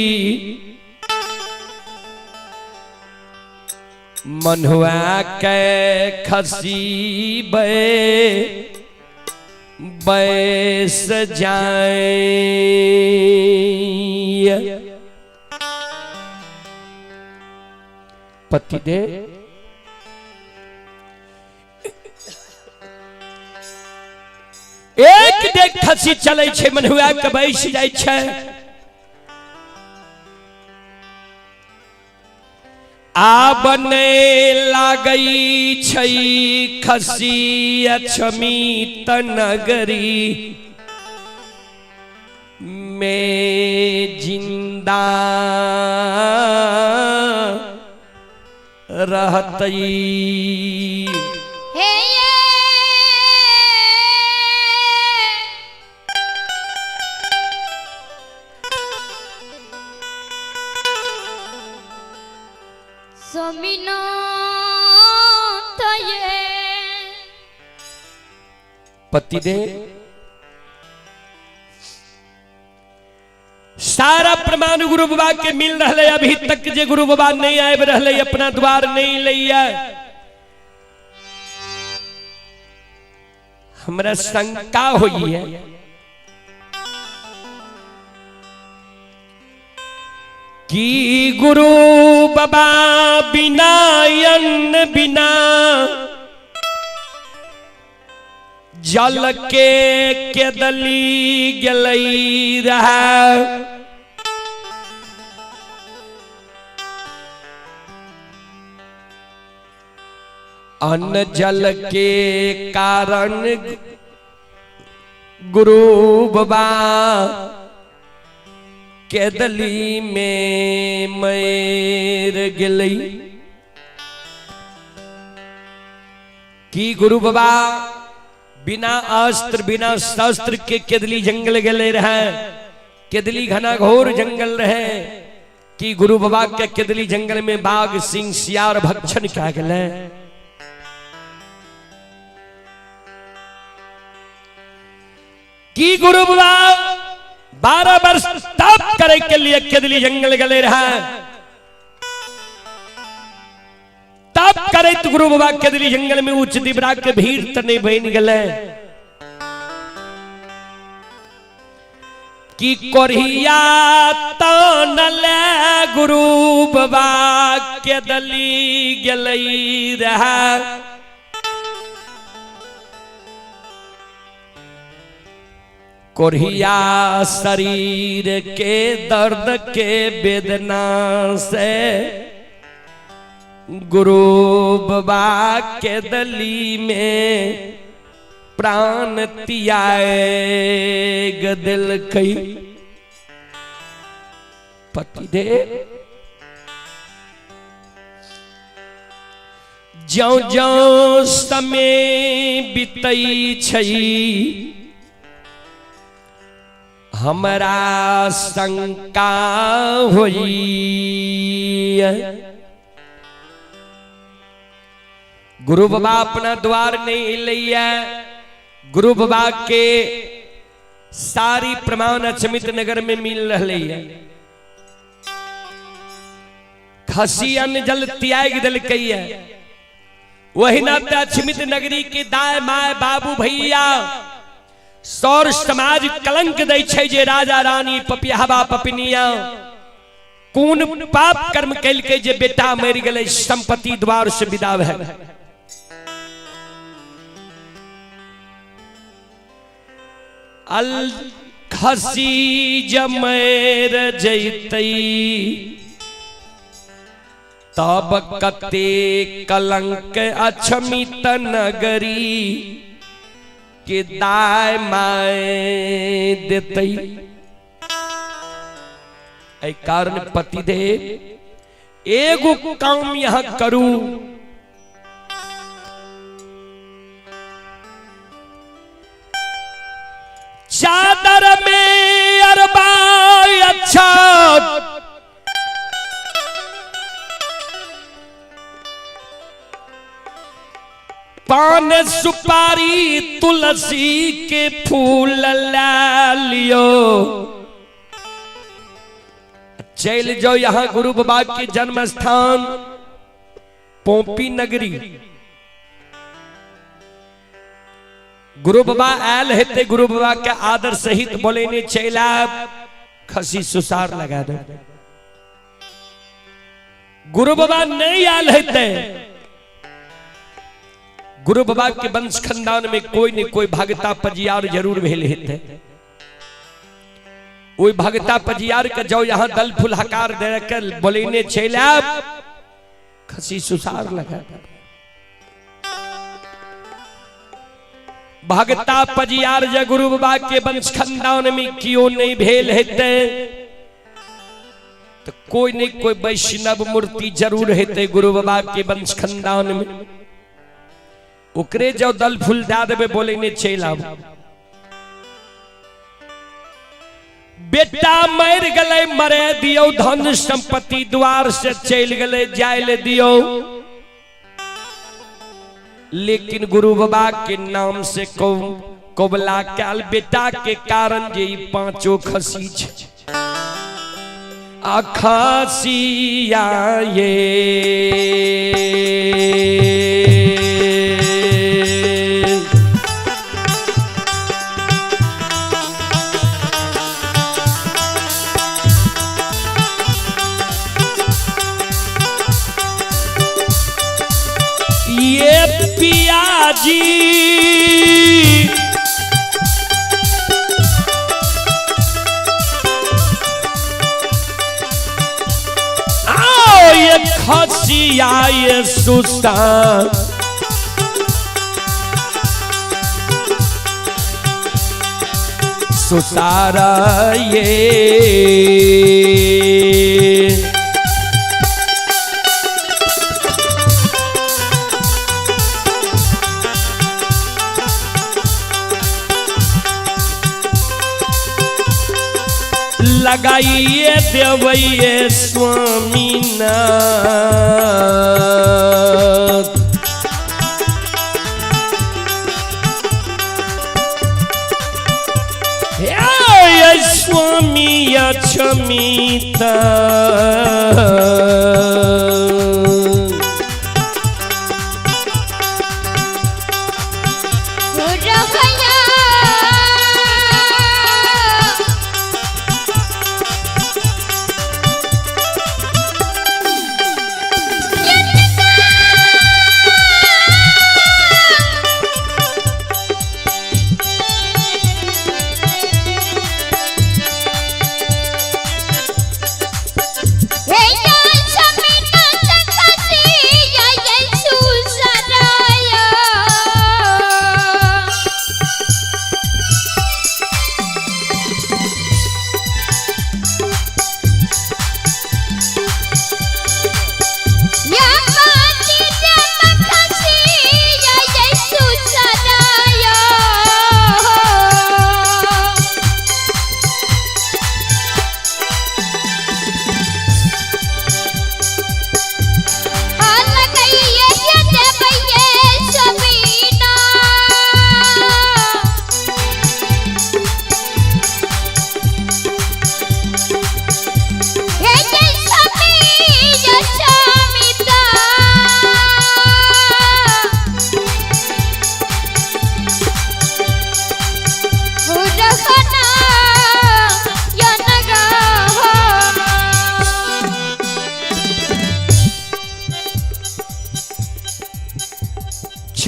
मनुआ के खसी बैस जाए, पति दे एक डेग खसी चले छे, मनुआ के बैस जाए छे, आबने लागई छई खसी अछमीत नगरी, में जिंदा रहतई। पति दे सारा प्रमाण गुरु बाबा के मिल रहा है, अभी तक जे गुरु बाबा नहीं आए रहे, अपना द्वार नहीं लिया। हमरा शंका हुई है कि गुरु बाबा बिना अन्न बिना जल के दली गलई रहा, अन्न जल के कारण गुरु बाबा के दली में मैर गलई, कि गुरु बाबा बिना अस्त्र बिना शस्त्र के केदली जंगल गले रहे, केदली घना घोर जंगल रहे, कि गुरु बाबा के केदली जंगल में बाघ सिंह सियार भक्षण क्या गले, कि गुरु बाबा 12 वर्ष तप करे के लिए केदली जंगल गले रहे, तप करे तो गुरु बाबा केदली जंगल में उच्च दिबरा के भीड़ तने बन गले, कि कोरिया तनले गुरु बाबा केदली गलई रहा, कोरिया शरीर के दर्द के वेदना से गुरु बाबा के दली में प्राण तियाए गदिल कई पतिदेव ज्यों ज्यों समय बीतई छई हमरा शंका होई गुरु बाबा अपना द्वार नहीं लिया। गुरु बाबा के सारी प्रमाण अचमित नगर में मिल रही है। खसी अन्न जल त्याग दल कही है। वही नाते अचमित नगरी के दाय माय बाबू भैया सौर समाज कलंक दै छै जे राजा रानी पपियाबा पपिनिया कौन पाप कर्म कैल के जे बेटा मर गए संपत्ति द्वार से विदा है। अल खसी जमैर जैतई तब कते कलंक अछमित नगरी के दाय माय देतई। ऐ कारण पतिदेव एगो काम यहां करू चादर में अरबा अच्छा पान सुपारी तुलसी के फूल ला लियो चल जाओ यहां गुरु बाबा के जन्म स्थान पोपी नगरी। गुरु बाबा आयल हेते गुरु बाबा के आदर सहित बोले ने चला खसी सुसार लगा दो। गुरु बाबा नहीं आयल हेते गुरु बाबा के वंश खानदान में कोई न कोई भगता पजियार जरूर भेल हेते। वही भगता पजियार के जाओ यहां दल फूल हकार दे के बोले ने चला खसी सुसार लगा दो। भगता पजियार जे गुरु बाबा के वंश खानदान में क्यों नहीं भेल हेते तो कोई नहीं कोई वैष्णव मूर्ति जरूर हेते गुरु बाबा के वंश खानदान में। ओकरे जो दल फूल दे देबे बोले ने चल आब। बेटा मर गले मरे दियो धन संपत्ति द्वार से चल गले जाय दियो लेकिन गुरु बाबा के नाम से कोबला काल बेटा के कारण जे पांचों खसी आखासिया ये पियाजी आओ ये खसिया ये सुसान सुसारा ये लगाइए देवैये स्वामीनाथ हे स्वामी अक्षमिता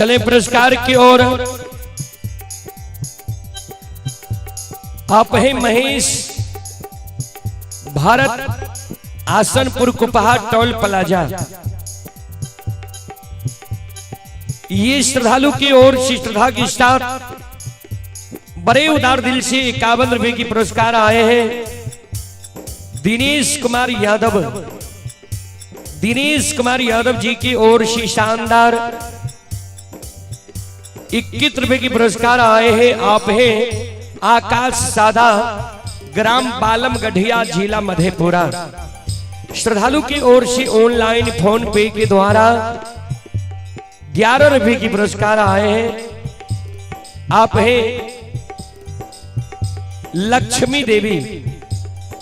चले पुरस्कार की ओर। आप हैं महेश भारत आसनपुर कुपहा टोल प्लाजा। ये श्रद्धालु की ओर से श्रद्धा की साथ बड़े उदार दिल से 51 रुपए की पुरस्कार आए हैं। दिनेश कुमार यादव, दिनेश कुमार यादव जी की ओर से शानदार 21 रुपए की पुरस्कार आए हैं। आप हैं आकाश सादा, ग्राम बालम गढ़िया, जिला मधेपुरा। श्रद्धालु की ओर से ऑनलाइन फोन पे के द्वारा 11 रुपए की पुरस्कार आए हैं। आप हैं लक्ष्मी देवी,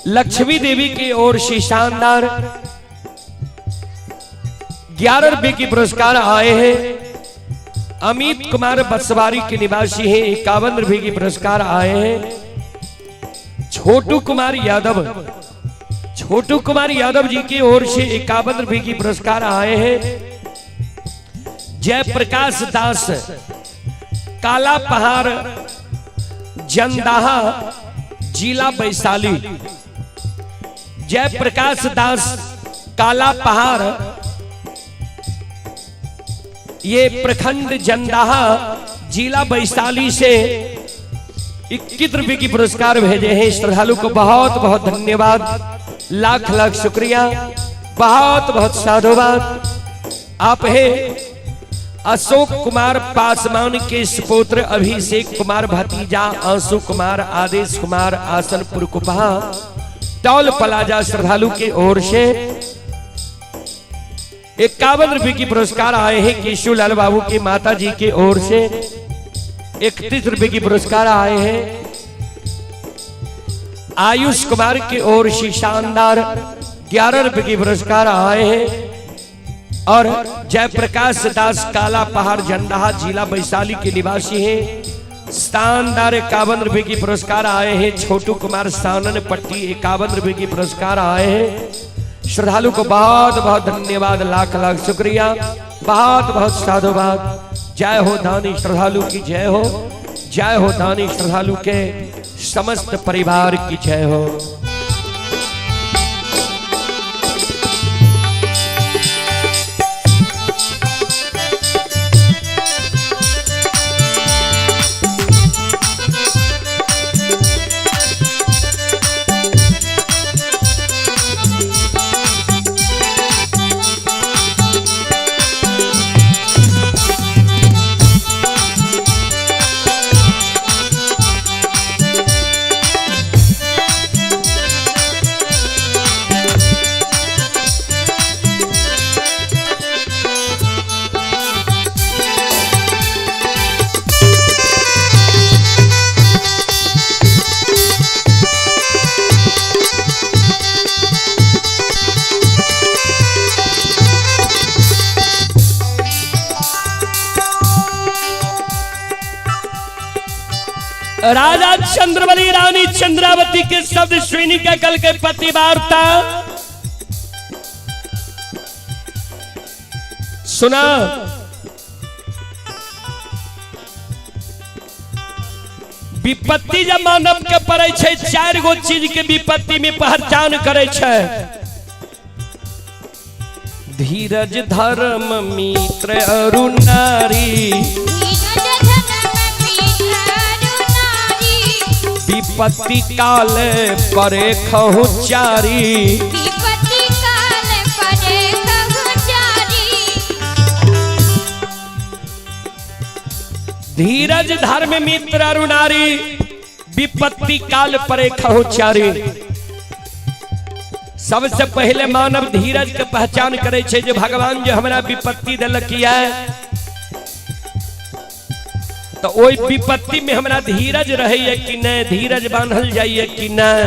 लक्ष्मी देवी की ओर से शानदार 11 रुपए की पुरस्कार आए हैं। अमित कुमार बसवारी के निवासी हैं, 51 रुपए की पुरस्कार आए हैं। छोटू कुमार यादव, छोटू कुमार यादव जी की ओर से 51 रुपए की पुरस्कार आए हैं। जयप्रकाश दास, काला पहाड़, जंदाहा, जिला वैशाली। जयप्रकाश दास, काला पहाड़, ये प्रखंड जंदाहा, जिला वैशाली से 21 रुपए की पुरस्कार भेजे हैं। श्रद्धालु को बहुत बहुत धन्यवाद, लाख लाख शुक्रिया, बहुत बहुत साधुवाद। आप हैं अशोक कुमार पासवान के सुपुत्र अभिषेक कुमार भतीजा आंसू कुमार, आदेश कुमार, आसनपुर कुपहा टोल प्लाजा। श्रद्धालु की ओर से 51 रुपए की पुरस्कार आए हैं। केशुलाल बाबू की माता जी की ओर से 31 रुपए की पुरस्कार आए हैं। आयुष कुमार की ओर से शानदार 11 रुपए की पुरस्कार आए हैं। और जयप्रकाश दास, काला पहाड़, जंदाहा, जिला वैशाली के निवासी हैं, शानदार 51 रुपए की पुरस्कार आए हैं। छोटू कुमार सानन पट्टी 51 रुपए की पुरस्कार आए हैं। श्रद्धालु को बहुत बहुत धन्यवाद, लाख लाख शुक्रिया, बहुत बहुत साधुवाद। जय हो दानी श्रद्धालु की जय हो, जय हो दानी श्रद्धालु के समस्त परिवार की जय हो। राजा चंद्रवली रानी चंद्रावती के शब्द श्रेणी के कल के पति वार्ता सुना। विपत्ति जब मानव के पड़े छे, 4 गो चीज के विपत्ति में पहचान करे छे। धीरज, धर्म, मित्र और नारी। विपत्ति काल परे खहु चारी। विपत्ति काल परे खहु चारी। धीरज, धर्म, मित्र और नारी, विपत्ति काल परे खहु चारी। सबसे पहले मानव धीरज के पहचान करे छे, जो भगवान जो हमरा विपत्ति दिलक है, तो ओई विपत्ति में हमरा धीरज रहे कि नहीं, धीरज बांधल जाइए कि नहीं।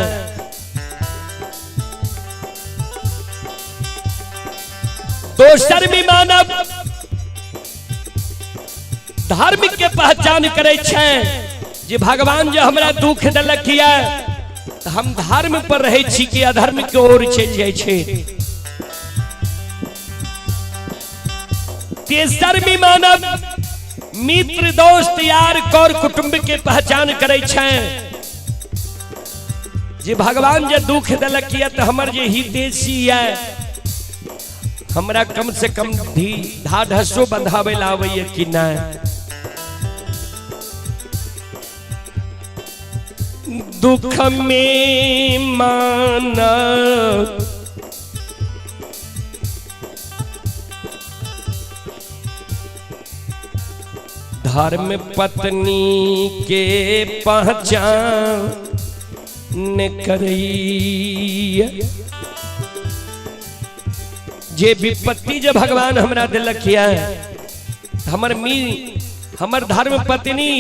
दोसर भी मानव धर्म के पहचान करे छे, जे भगवान जो हमरा दुख दिलक है, तो हम धर्म पर रहे छी कि अधर्म के ओर चल जाए छे। तेसर भी मानव मित्र दोस्त यार कर कुटुंब के पहचान करे छे जे भगवान जे दुख दिलक किया तो हमर जे हितेशी है हमरा कम से कम ढाढ़सो बंधावे लावे कि नहीं। दुख में माना धर्म पत्नी के पहचान करिए। जे विपत्ति जो भगवान हमरा दिलक किया हमर धर्म पत्नी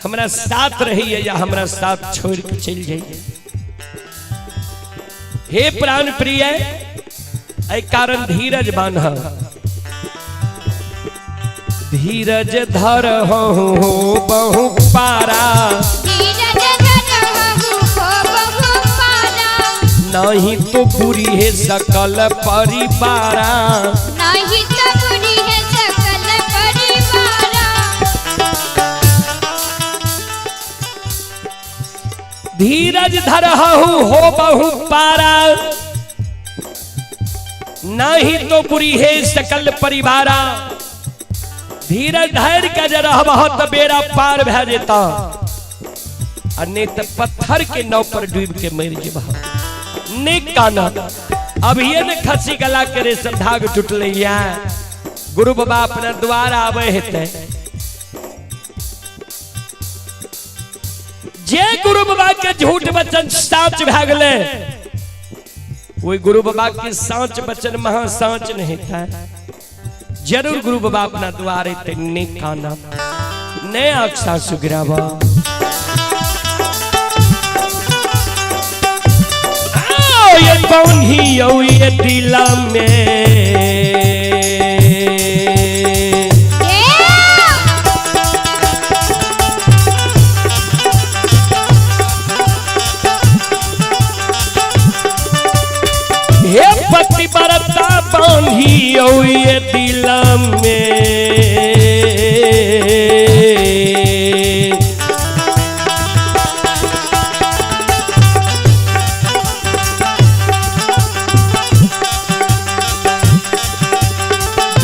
हमरा साथ रही है या हमरा साथ छोड़ के चल जाइए। हे प्राण प्रिय ऐ कारण धीरज बांध धीरज धर हो बहु पारा नहीं तो बुरी है सकल परिवारा नहीं तो बुरी है सकल परिवारा। धीरज धर हो बहु पारा नहीं तो बुरी है सकल परिवारा। धीरज धैर्य का जरा बहुत बेड़ा पार भै जेता अन्य तो पत्थर के नाव पर डूब के मर जेबा। नेक काना अब ये न खसी गला करे सब धाग टूटले या गुरु बाबा अपना द्वार आवे हेते जे गुरु बाबा के झूठ वचन साच भै गेले वही गुरु बाबा के साच वचन महा साच नहीं था। जरूर गुरु बाबा अपना द्वार हेते नेक काना ने अक्सा सुग्रावा ये कौन ही ये दिला में हे पति बरता बांधी ये दिला में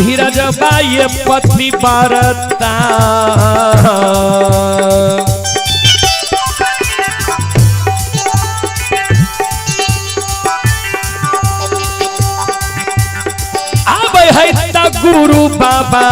धीरज बाई पति बरता अब है ता गुरु बाबा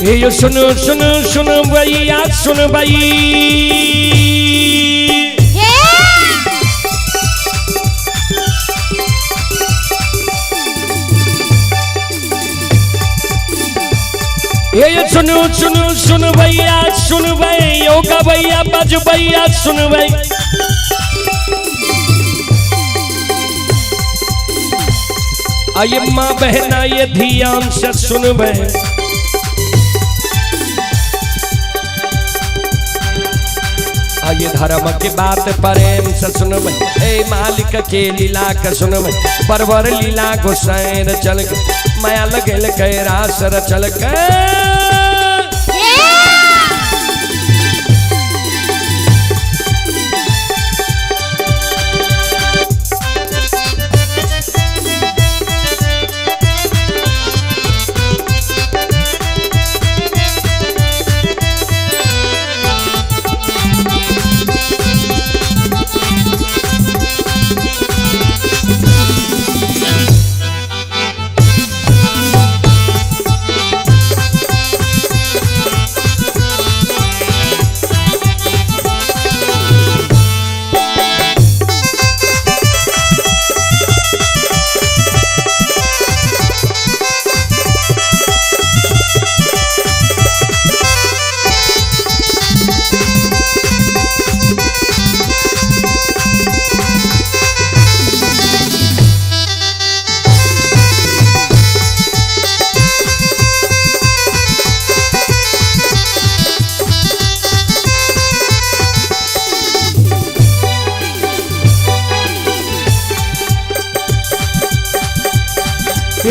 ये सुनो सुनो सुनो भैया सुन भाई ये सुनो सुनो सुन भैया सुन भाई योगा भैया बज भैया सुन भाई आइए माँ बहना ये ध्यान से सुन भाई आइए धर्म के बात प्रेम से सुन भाई ए मालिक के लीला का सुन भाई परवर लीला गोसाइन चल के माया लगल कैरा सर चल के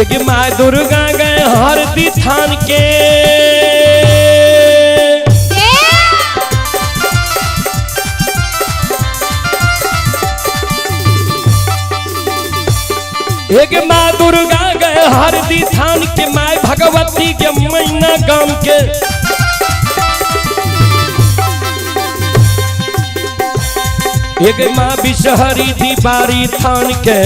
कि माँ दुर्गा गए हरदी थान के एक माँ दुर्गा गए हरदी थान के माँ भगवती के मैना गांव के एक माँ बिषहरी दीवारी थान के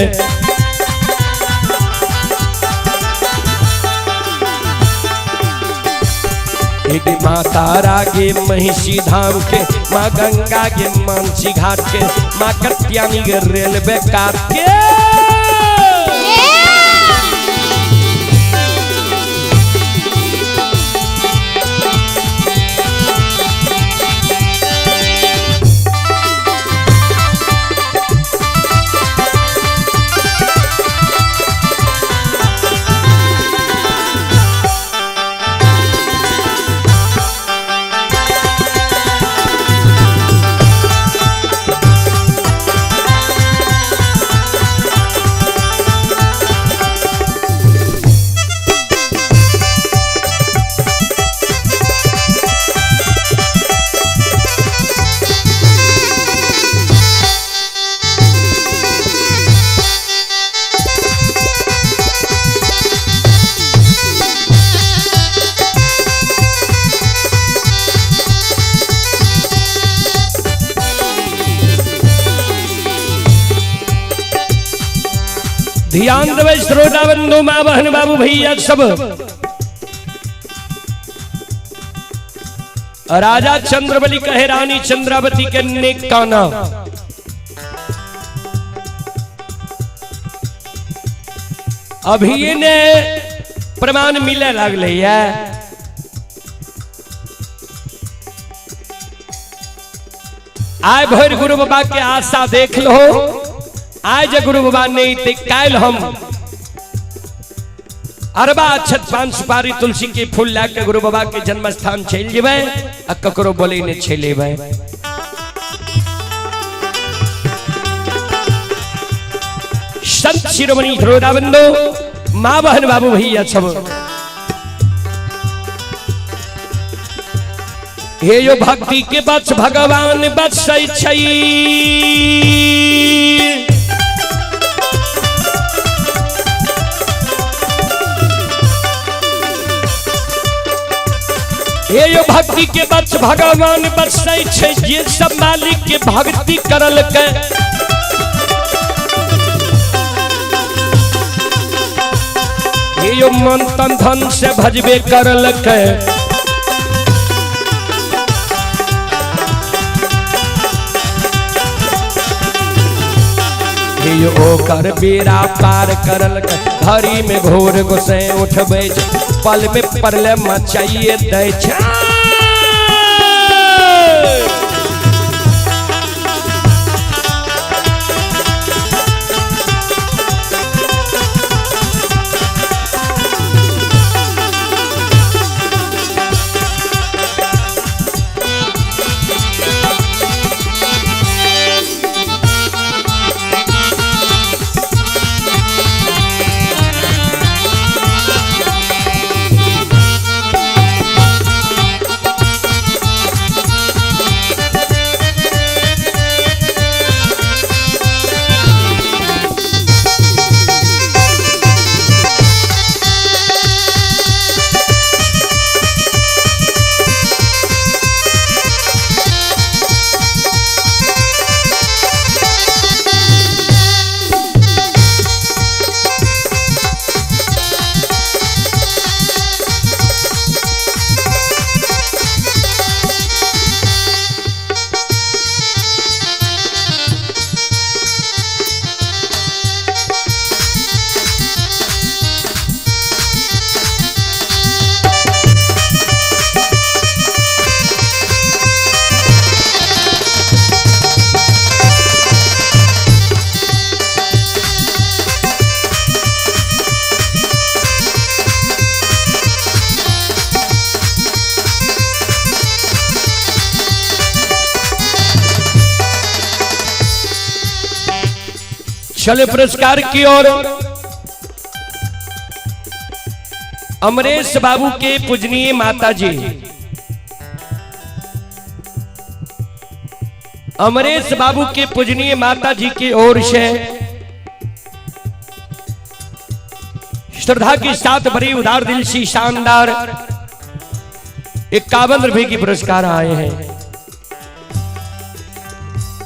एक माँ तारा के महिषी धाम के माँ गंगा के मानसी घाट के माँ कत्यानी के रेलवे काट के ध्यान देवे श्रोता बंधु माँ बहन बाबू भैया सब राजा चंद्रबली कहे रानी चंद्रावती के नेक काना अभी ने प्रमाण मिले लगले है आय भर गुरु बाबा के आशा देख लो आज गुरु बाबा ने काल हम अरबा अक्षत पान सुपारी तुलसी के फूल लाके गुरु बाबा के जन्म स्थान चल जेबे आ ककरो बोले ने छेलेबे संत शिरोमणि श्रोताबंधु माँ बहन बाबू भैया सब हे यो भक्ति के बच भगवान बचै छै हे यो भक्ति के बच भगवान बचै छै जे सब मालिक के भक्ति करल के हे यो मन तन धन से भजबे करल के हे ओकर बेरा पार करल घड़ी में घोर गोसे उठबै पल में परले मचाइए दै छै। चले पुरस्कार की ओर। अमरेश बाबू के पूजनीय माता जी, अमरेश बाबू के पूजनीय माता जी की ओर से श्रद्धा के साथ बड़ी उदार दिल से शानदार 51 रुपए की पुरस्कार आए हैं।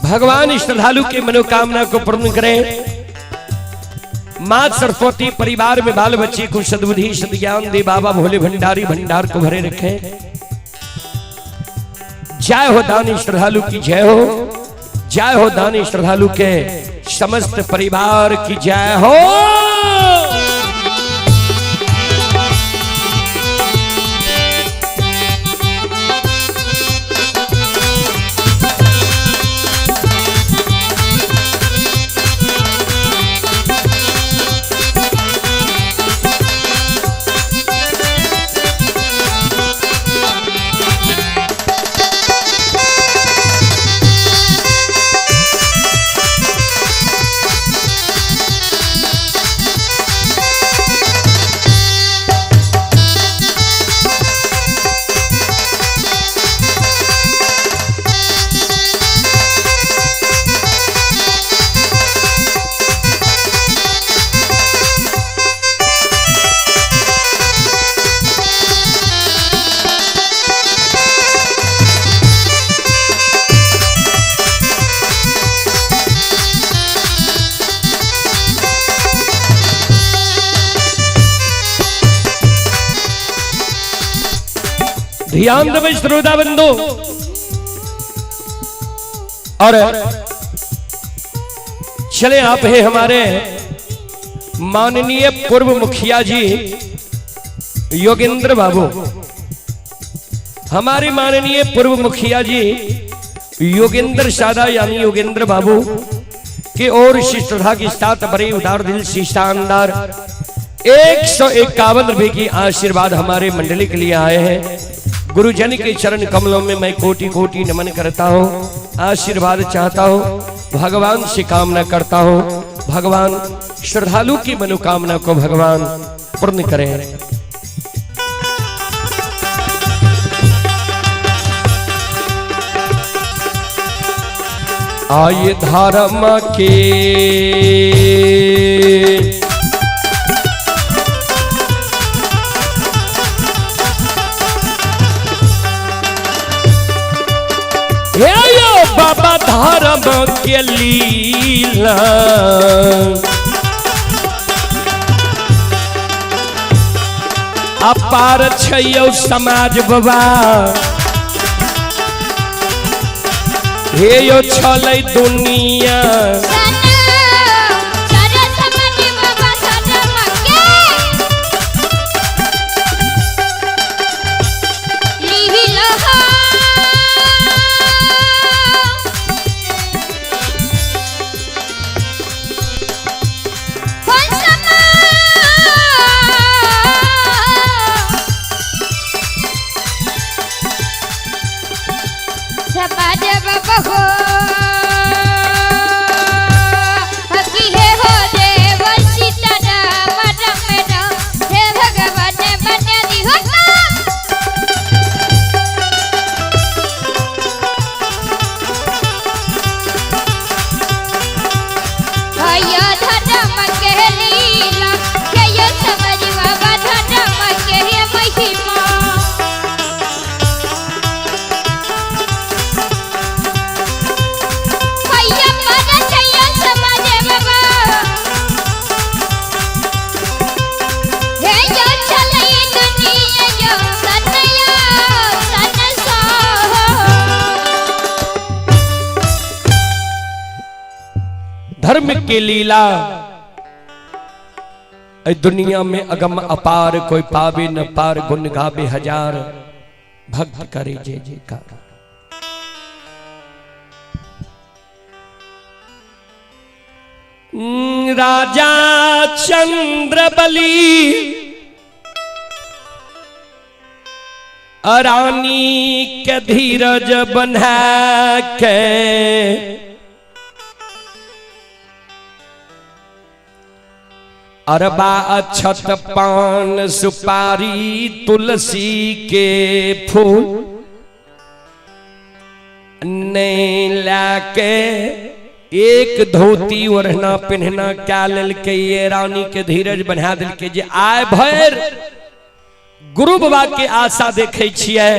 भगवान श्रद्धालु के मनोकामना को पूर्ण करें। मां सरस्वती परिवार में बाल बच्चे को सद्बुद्धि सद्ज्ञान दे। बाबा भोले भंडारी भंडार को भरे रखे। जय हो दानी श्रद्धालु की जय हो। जय हो दानी श्रद्धालु के समस्त परिवार की जय हो। ध्यान देवे श्रोता बंधु। और चले आप है हमारे माननीय पूर्व मुखिया जी योगेंद्र बाबू। हमारे माननीय पूर्व मुखिया जी योगेंद्र सादा यानी योगेंद्र बाबू के और श्रद्धा के साथ बड़े उदार दिल से शानदार 151 रुपए की आशीर्वाद हमारे मंडली के लिए आए हैं। गुरुजन के चरण कमलों में मैं कोटि कोटि नमन करता हूँ, आशीर्वाद चाहता हूँ, भगवान से कामना करता हूँ। भगवान श्रद्धालु की मनोकामना को भगवान पूर्ण करें। आये धर्म के बाबा धर्म के लीला अपार छै समाज बाबा। हे यो छलै दुनिया के लीला ऐ दुनिया में अगम अपार, कोई पावे न पार, गुण गावे हजार, भक्त करे जय जयकार। राजा चंद्रबली रानी के धीरज बन्हा के अरबा अक्षत पान सुपारी तुलसी के फूल ने लाके एक धोती ओढ़ना पहनना क्या लेल के ये रानी के धीरज बना दिल के जे आय भर गुरु बाबा के आशा देखे छिए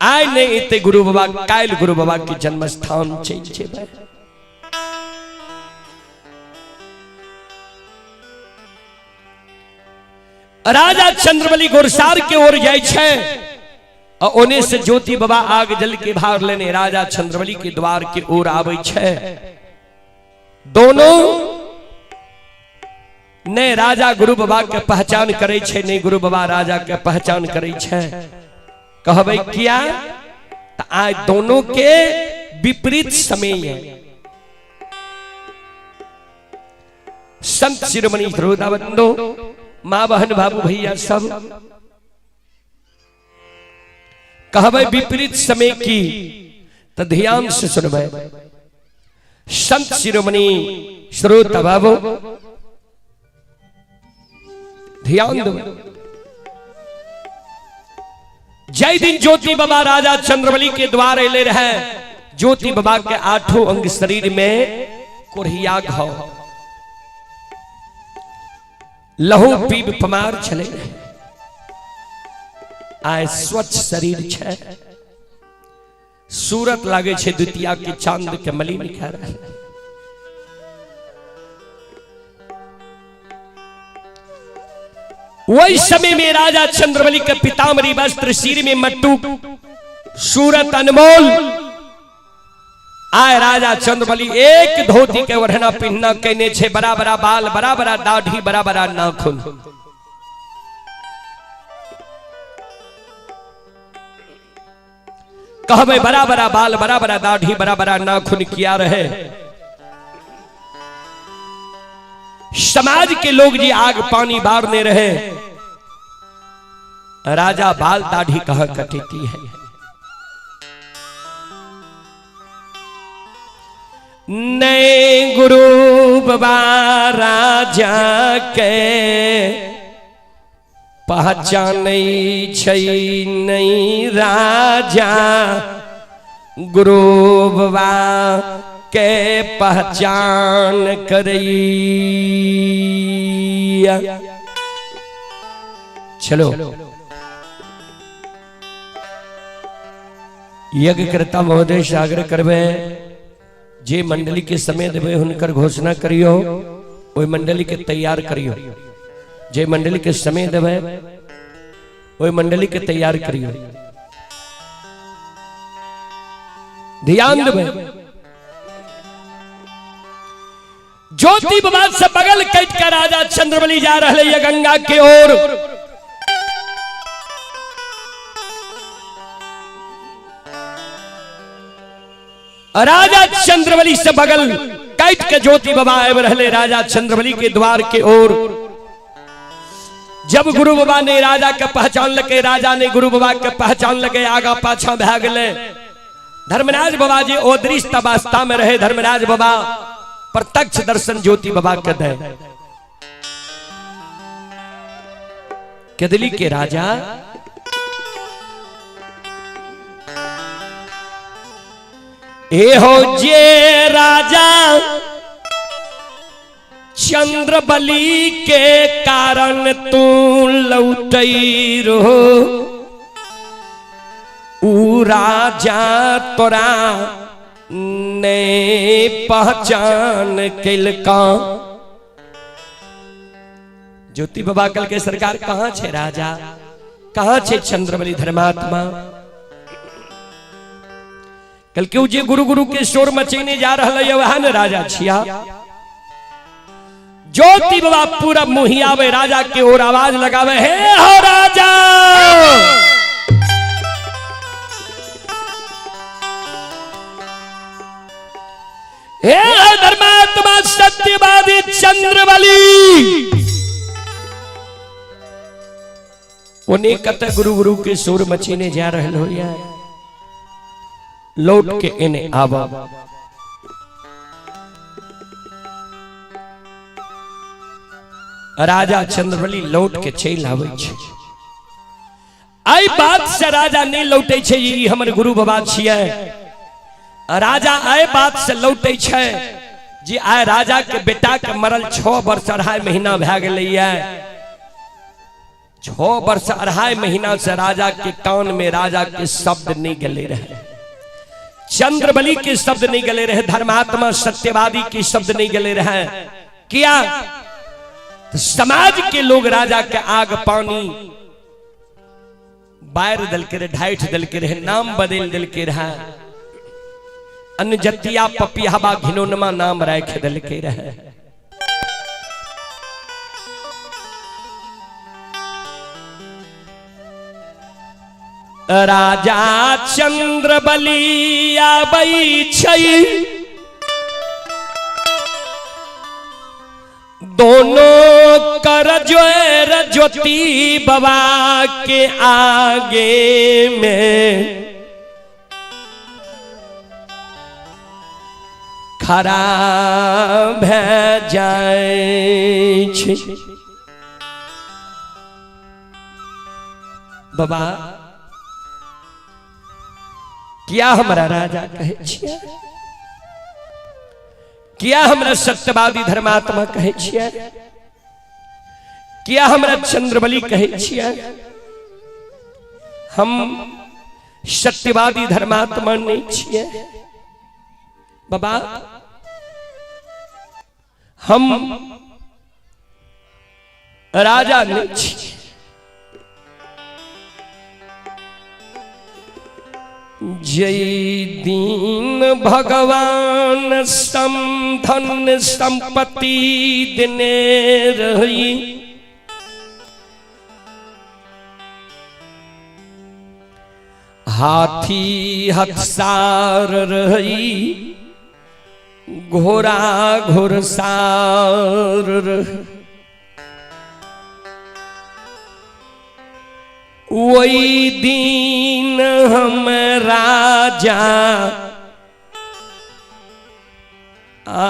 आय नहीं इते गुरु बाबा काल गुरु बाबा के जन्म स्थान छै। राजा चंद्रबली गोरसार के ओर जाय छे और ओने से ज्योति बाबा आग जल के भार लेने राजा चंद्रबली के द्वार के ओर आवे छे। दोनों ने राजा गुरु बाबा के पहचान करे छे, नहीं गुरु बाबा राजा के पहचान करे छे। कहबे किया तो आज दोनों के विपरीत समय है। संत शिरोमणि श्रोताबंदो, मां बहन बाबू भैया सब कहबे विपरीत समय की तो ध्यान से सुनबे। संत शिरोमणि श्रोता बाबू ध्यान दो। जय दिन ज्योति बाबा राजा चंद्रबली के द्वार ले रहे। ज्योति बाबा के 8 अंग शरीर में कोढ़िया घाव, लहू पीब पमार छले, आय स्वच्छ शरीर छे, सूरत लागे छे द्वितीया के चांद के मली निखार। वही समय में राजा चंद्रबली के पीताम्बरी वस्त्र, सिर में मट्टू, सूरत अनमोल। आय राजा चंद्रबली एक धोती के ओढ़ना पहनना कहने छे, बड़ा बड़ा बाल, बड़ा बड़ा दाढ़ी, बड़ा बड़ा नाखून। कहबे बड़ा बड़ा बाल, बड़ा बड़ा दाढ़ी, बड़ा बड़ा नाखून किया रहे। समाज के लोग जी आग पानी बारने रहे। राजा बाल दाढ़ी कहां कटती है। नए गुरु बाबा राजा के पहचान नहीं राजा, गुरु बाबा के पहचान करैया। चलो यज्ञ करता महोदय से आग्रह करबे, जे मंडली के समय देवे हुनकर घोषणा करियो, ओई मंडली के तैयार करियो। जे मंडली के समय देवे ओई मंडली के तैयार करियो। ध्यान देवे। ज्योति बाबा से बगल कट कर राजा चंद्रबली जा रहे ये गंगा के ओर। राजा चंद्रबली से बगल कट के ज्योति बाबा आए रहे राजा चंद्रबली के द्वार के ओर। जब गुरु बाबा ने राजा के पहचान लगे, राजा ने गुरु बाबा के पहचान लगे, आगा पाछा भाग गए। धर्मराज बाबा जी ओ दृश्य अवस्था में रहे। धर्मराज बाबा प्रत्यक्ष दर्शन ज्योति बाबा के दे। केदली के राजा ए हो जे राजा चंद्रबली के कारण तू लौटई रहो, ऊ राजा तोरा ने पहचान कैलका। ज्योति बाबा कल के सरकार कहां छे राजा, कहां छे चंद्रबली धर्मात्मा। कल के जे गुरु गुरु के शोर मचेने जा रहा है वह न राजा छिया। ज्योति बाबा पूरा मुहियावे राजा के ओर आवाज लगावे, हे हो राजा हे धर्मात्मा सत्यवादी चंद्रबली। उन्हें कत गुरु गुरु के शोर मचीने जा रहे हो यार, लौट के इन्हें आवा। राजा चंद्रबली लौट के चल आवे छे। आई बात से राजा नहीं लौटे छे, ये हमर गुरु बाबा छिए। राजा आए बात से लौटे छे जी आए राजा के बेटा के मरल 6 वर्ष 2.5 महीना भे गए। 6 वर्ष 2.5 महीना से राजा के कान में राजा के शब्द नहीं गले रहे, चंद्रबली के शब्द नहीं गले रहे, धर्मात्मा सत्यवादी के शब्द नहीं गले रहे। क्या तो समाज के लोग राजा के आग पानी बायर दल के रहे, ढाइठ दल के रहे, नाम बदल दल के रहा, अनजतिया पपियाबा घिनौनमा नाम रख दल के रहे। राजा चंद्रबली आबै छै, दोनों कर जोर ज्योति बाबा के आगे में खड़ा भे जाए छै। बाबा क्या हमारा राजा कहे छिए, क्या हमरा सत्यवादी धर्मात्मा कहे छिए, क्या हमरा चंद्रबली कहे छिए। हम सत्यवादी धर्मात्मा नहीं छिए बाबा, हम राजा नहीं छिए। जय दीन भगवान समधन संपत्ति देने रही, हाथी हथसार रही, घोड़ा घुड़सार रही। वही दिन हम राजा आ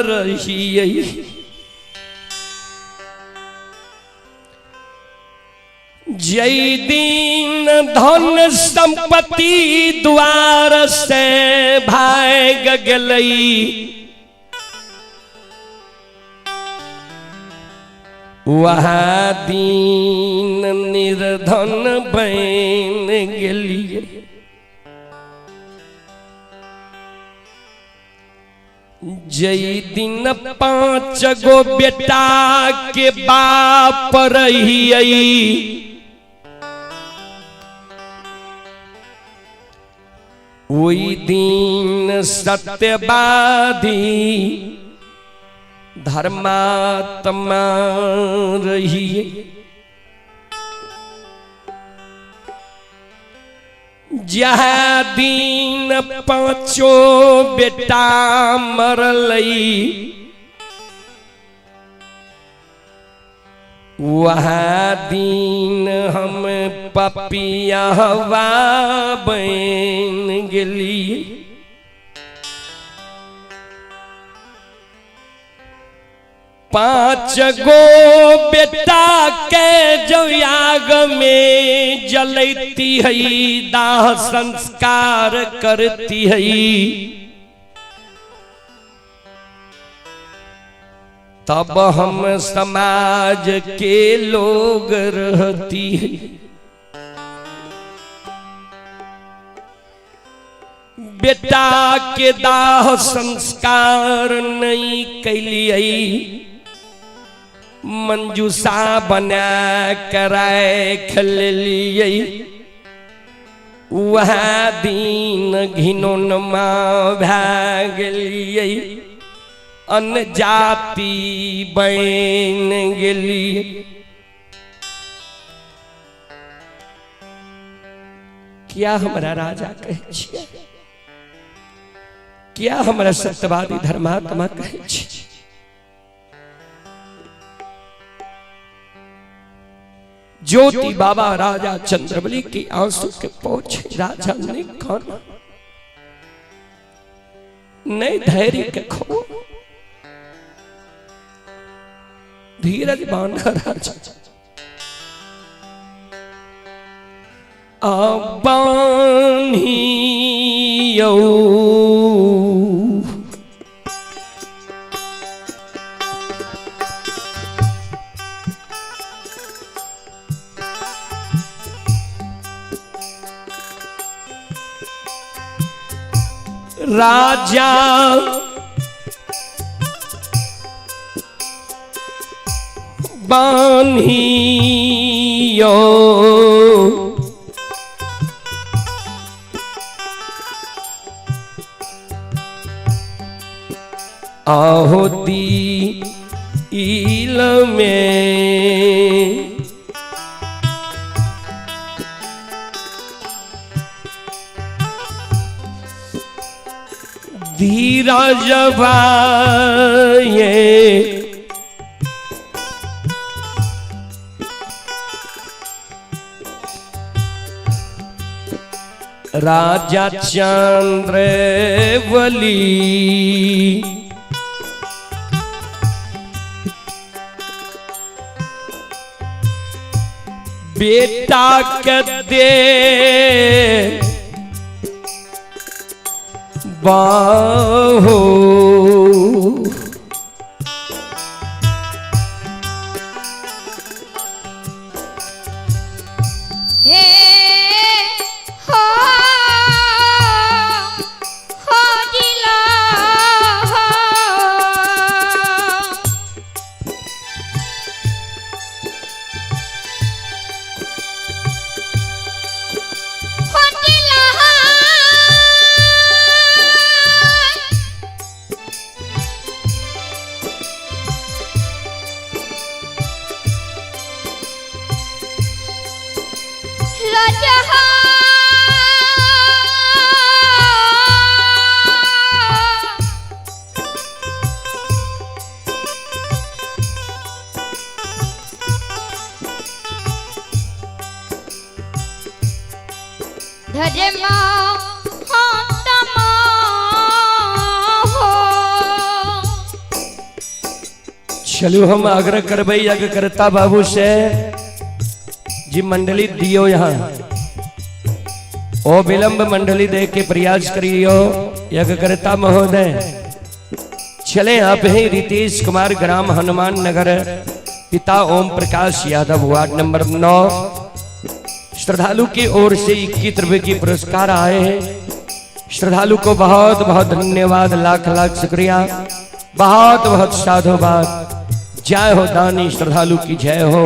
रही, जय दिन धन संपत्ति द्वार से भाग गई, वह दीन निर्धन बन गेलिए। जय दिन 5 गो बेटा के बाप रही, वही दिन सत्यवादी धर्मात्मा रही। जह दिन 5 बेटा मरलई, वह दिन हम पपियावा बन गेली। पांच गो बेटा के जो याग में जलती है, दाह संस्कार करती है, तब हम समाज के लोग रहती है। बेटा के दाह संस्कार नहीं कैलिए, मंजूसा बना कराए खलिए, वह दिन घिनौन भए गेलियै, अन्न जाति बनि गेलियै। क्या हमरा राजा कहै छियै, क्या हमरा सत्यवादी धर्मात्मा कहै छियै। ज्योति बाबा राजा चंद्रबली की आंसू के पोछे राजा ने काना, नहीं धैर्य के खो, धीरज बांधा राजा। बान्हियो राजा बान्हियो आहुति इल में धीरज भाये राजा चंद्रवली बेटा के दे बाहो हे हो दिला हो दिला राजा धर्म चलू हम आग्रह करबै यज्ञ करता बाबू से जी मंडली दियो यहाँ ओ विलंब मंडली दे के प्रयास करियो। यज्ञ करता महोदय चले आप ही रितेश कुमार ग्राम हनुमान नगर पिता ओम प्रकाश यादव वार्ड नंबर 9 श्रद्धालु की ओर से 21 रुपए की पुरस्कार आए हैं। श्रद्धालु को बहुत बहुत धन्यवाद, लाख लाख शुक्रिया, बहुत बहुत साधुवाद। जय हो दानी श्रद्धालु की जय हो,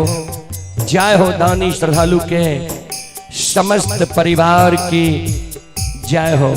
जय हो दानी श्रद्धालु के समस्त परिवार की जय हो।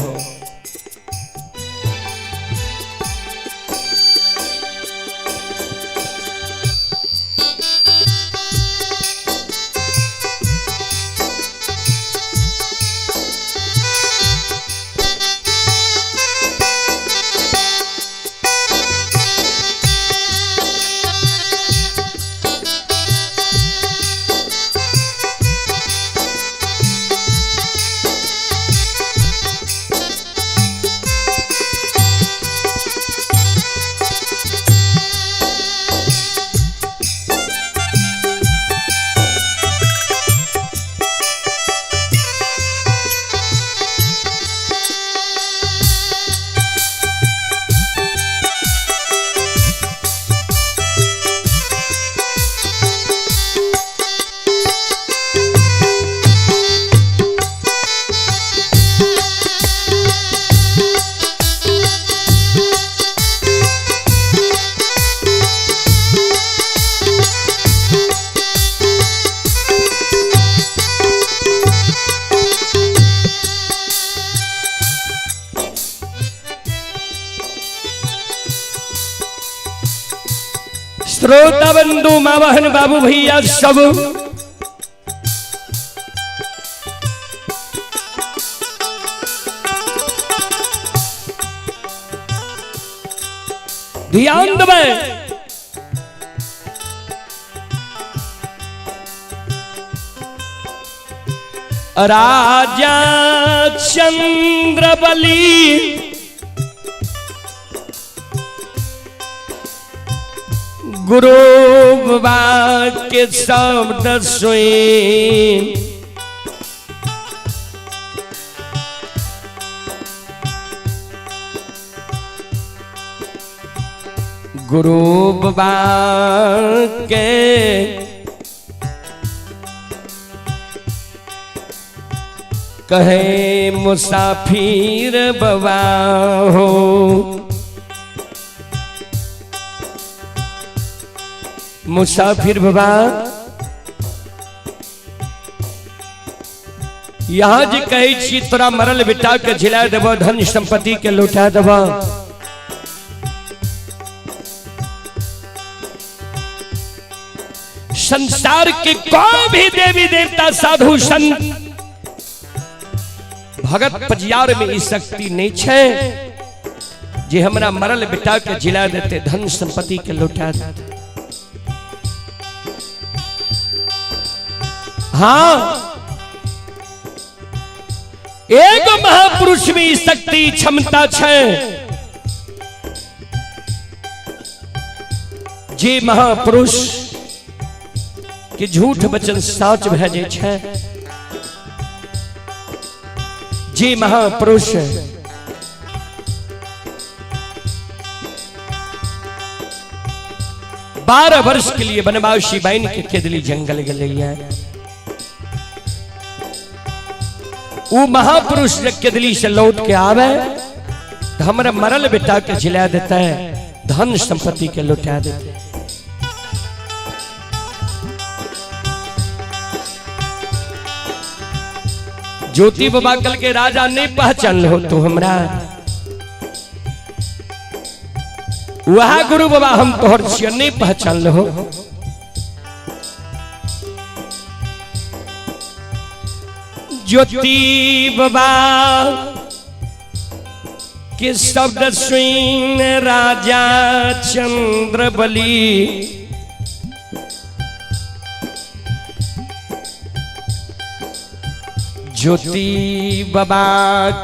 श्रोता बंधु माँ बहन बाबू भैया सब ध्यान देवे। राजा चंद्रबली गुरु बाबा के शब्द सुन गुरु बाबा के कहे मुसाफिर बाबा हो। मुसाफिर बाबा यहाँ जी कहे छी तोरा मरल बेटा के झिला देव धन संपत्ति के लौटा देव। संसार के कोई भी देवी देवता साधु संत भगत पजियार में ई शक्ति नहीं छे जे हमरा मरल बेटा के जिला देते धन संपत्ति के लौटा देते। हाँ एक महापुरुष में ई शक्ति क्षमता छे जे महापुरुष कि झूठ वचन सच भेजे छे। जे महापुरुष 12 वर्ष के लिए बनवासी बन के केदली जंगल गए। वो महापुरुष जब केदली से लौट के आवे तो हमारा मरल बेटा के जिला देता है धन संपत्ति के लौटा देते हैं। ज्योति बाबा कल के राजा नहीं पहचान हो तो हमरा वह गुरु बाबा हम तोहर छिय नहीं पहचान हो। ज्योति बाबा के शब्द सुन राजा चंद्रबली ज्योति बाबा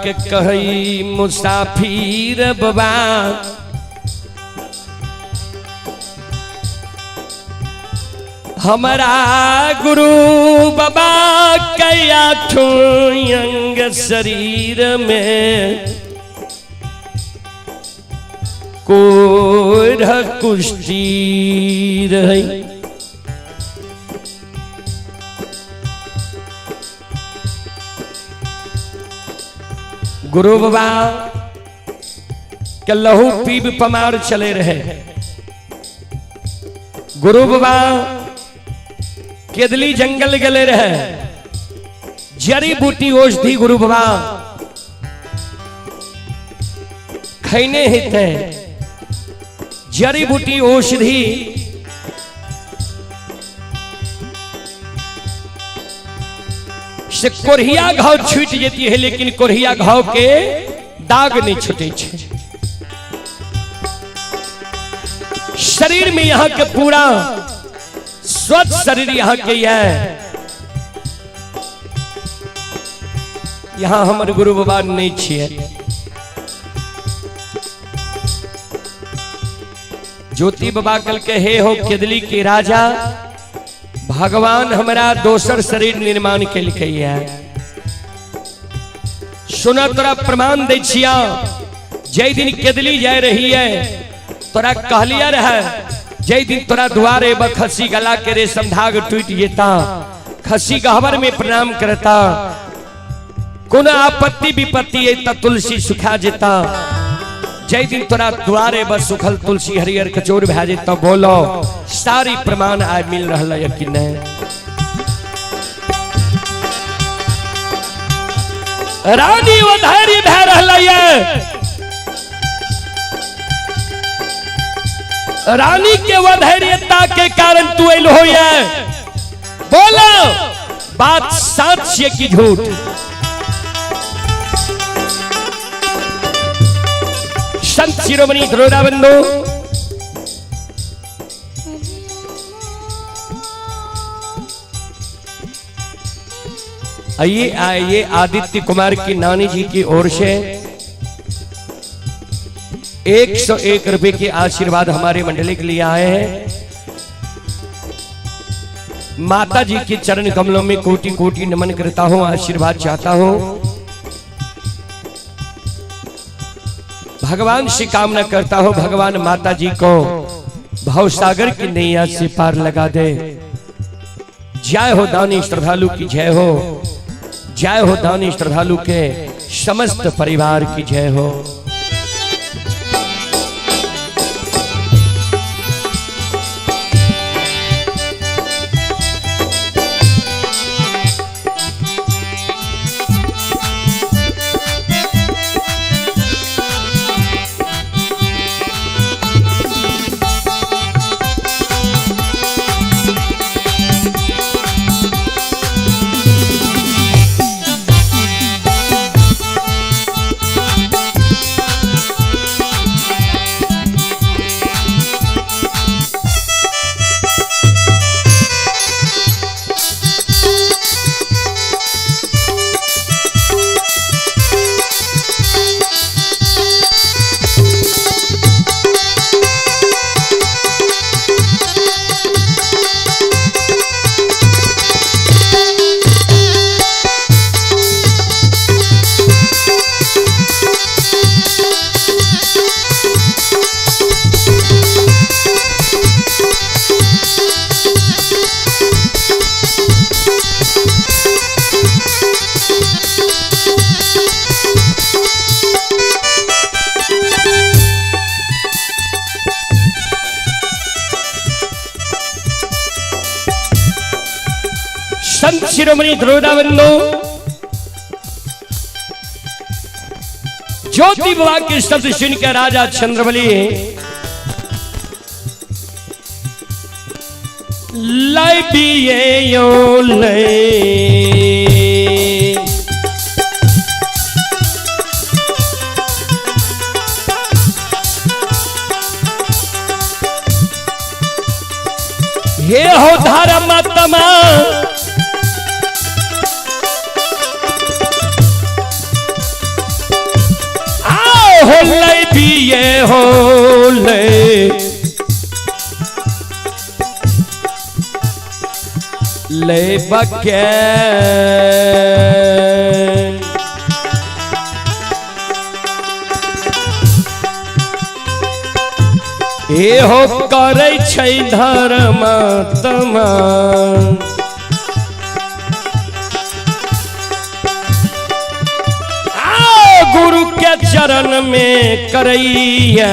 के कही मुसाफिर बाबा हमारा गुरु बाबा के आठों अंग शरीर में कोढ़ कुष्ठी रही। गुरु बाबा के लहू पीब पमार चले रहे। गुरु बाबा केदली जंगल गले रहे। जड़ी बूटी औषधि गुरु बाबा खैने हेते जड़ी बूटी औषधि से कोरिया घाव छूट जाती है लेकिन कोरिया घाव के दाग नहीं छूटे। शरीर में यहाँ के पूरा स्वच्छ शरीर यहाँ के है। यहाँ हमारे गुरु बाबा नहीं छिए। ज्योति बाबा कल के हे हो केदली के राजा भगवान हमारा दोसर शरीर निर्माण के लिए है। सुना तोरा प्रमाण दे छिया जय दिन केदली जाय रही है तोरा कहलिया रहे जय दिन तोरा द्वारे खसी गला के रेशम धाग टूट जेता खसी गहवर में प्रणाम करता कोन आपत्ति विपत्ति है तुलसी सुखा जेता। जय दिन तोरा द्वारे बस सुखल तुलसी हरियर कचोर भे जेता। बोलो सारी प्रमाण आज मिल रहा है कि नहीं। रानी वधारी भे रहा है रानी के वधैर्यता के कारण तू ऐल हो है, बोलो बात सच है कि झूठ। संत शिरोमणि दरोदा बंधु, आइए आइए आदित्य कुमार की नानी जी की ओर से 101 रुपए के आशीर्वाद हमारे मंडली के लिए आए हैं। माता जी के चरण कमलों में कोटि कोटि नमन करता हूं, आशीर्वाद चाहता हूं। भगवान से कामना करता हूं, भगवान माता जी को भवसागर की नैया से पार लगा दे। जय हो दानी श्रद्धालु की जय हो, जय हो दानी श्रद्धालु के समस्त परिवार की जय हो। संत शिरोमणि दरोदा बंधु, ज्योति बाबा के शब्द सुनकर राजा चंद्रबली लाई पिए यो ले हे हो धर्मात्मा हो ले पिए हो ले ले बके ए हो करे छै धर्मात्मा गुरु के चरण में करैया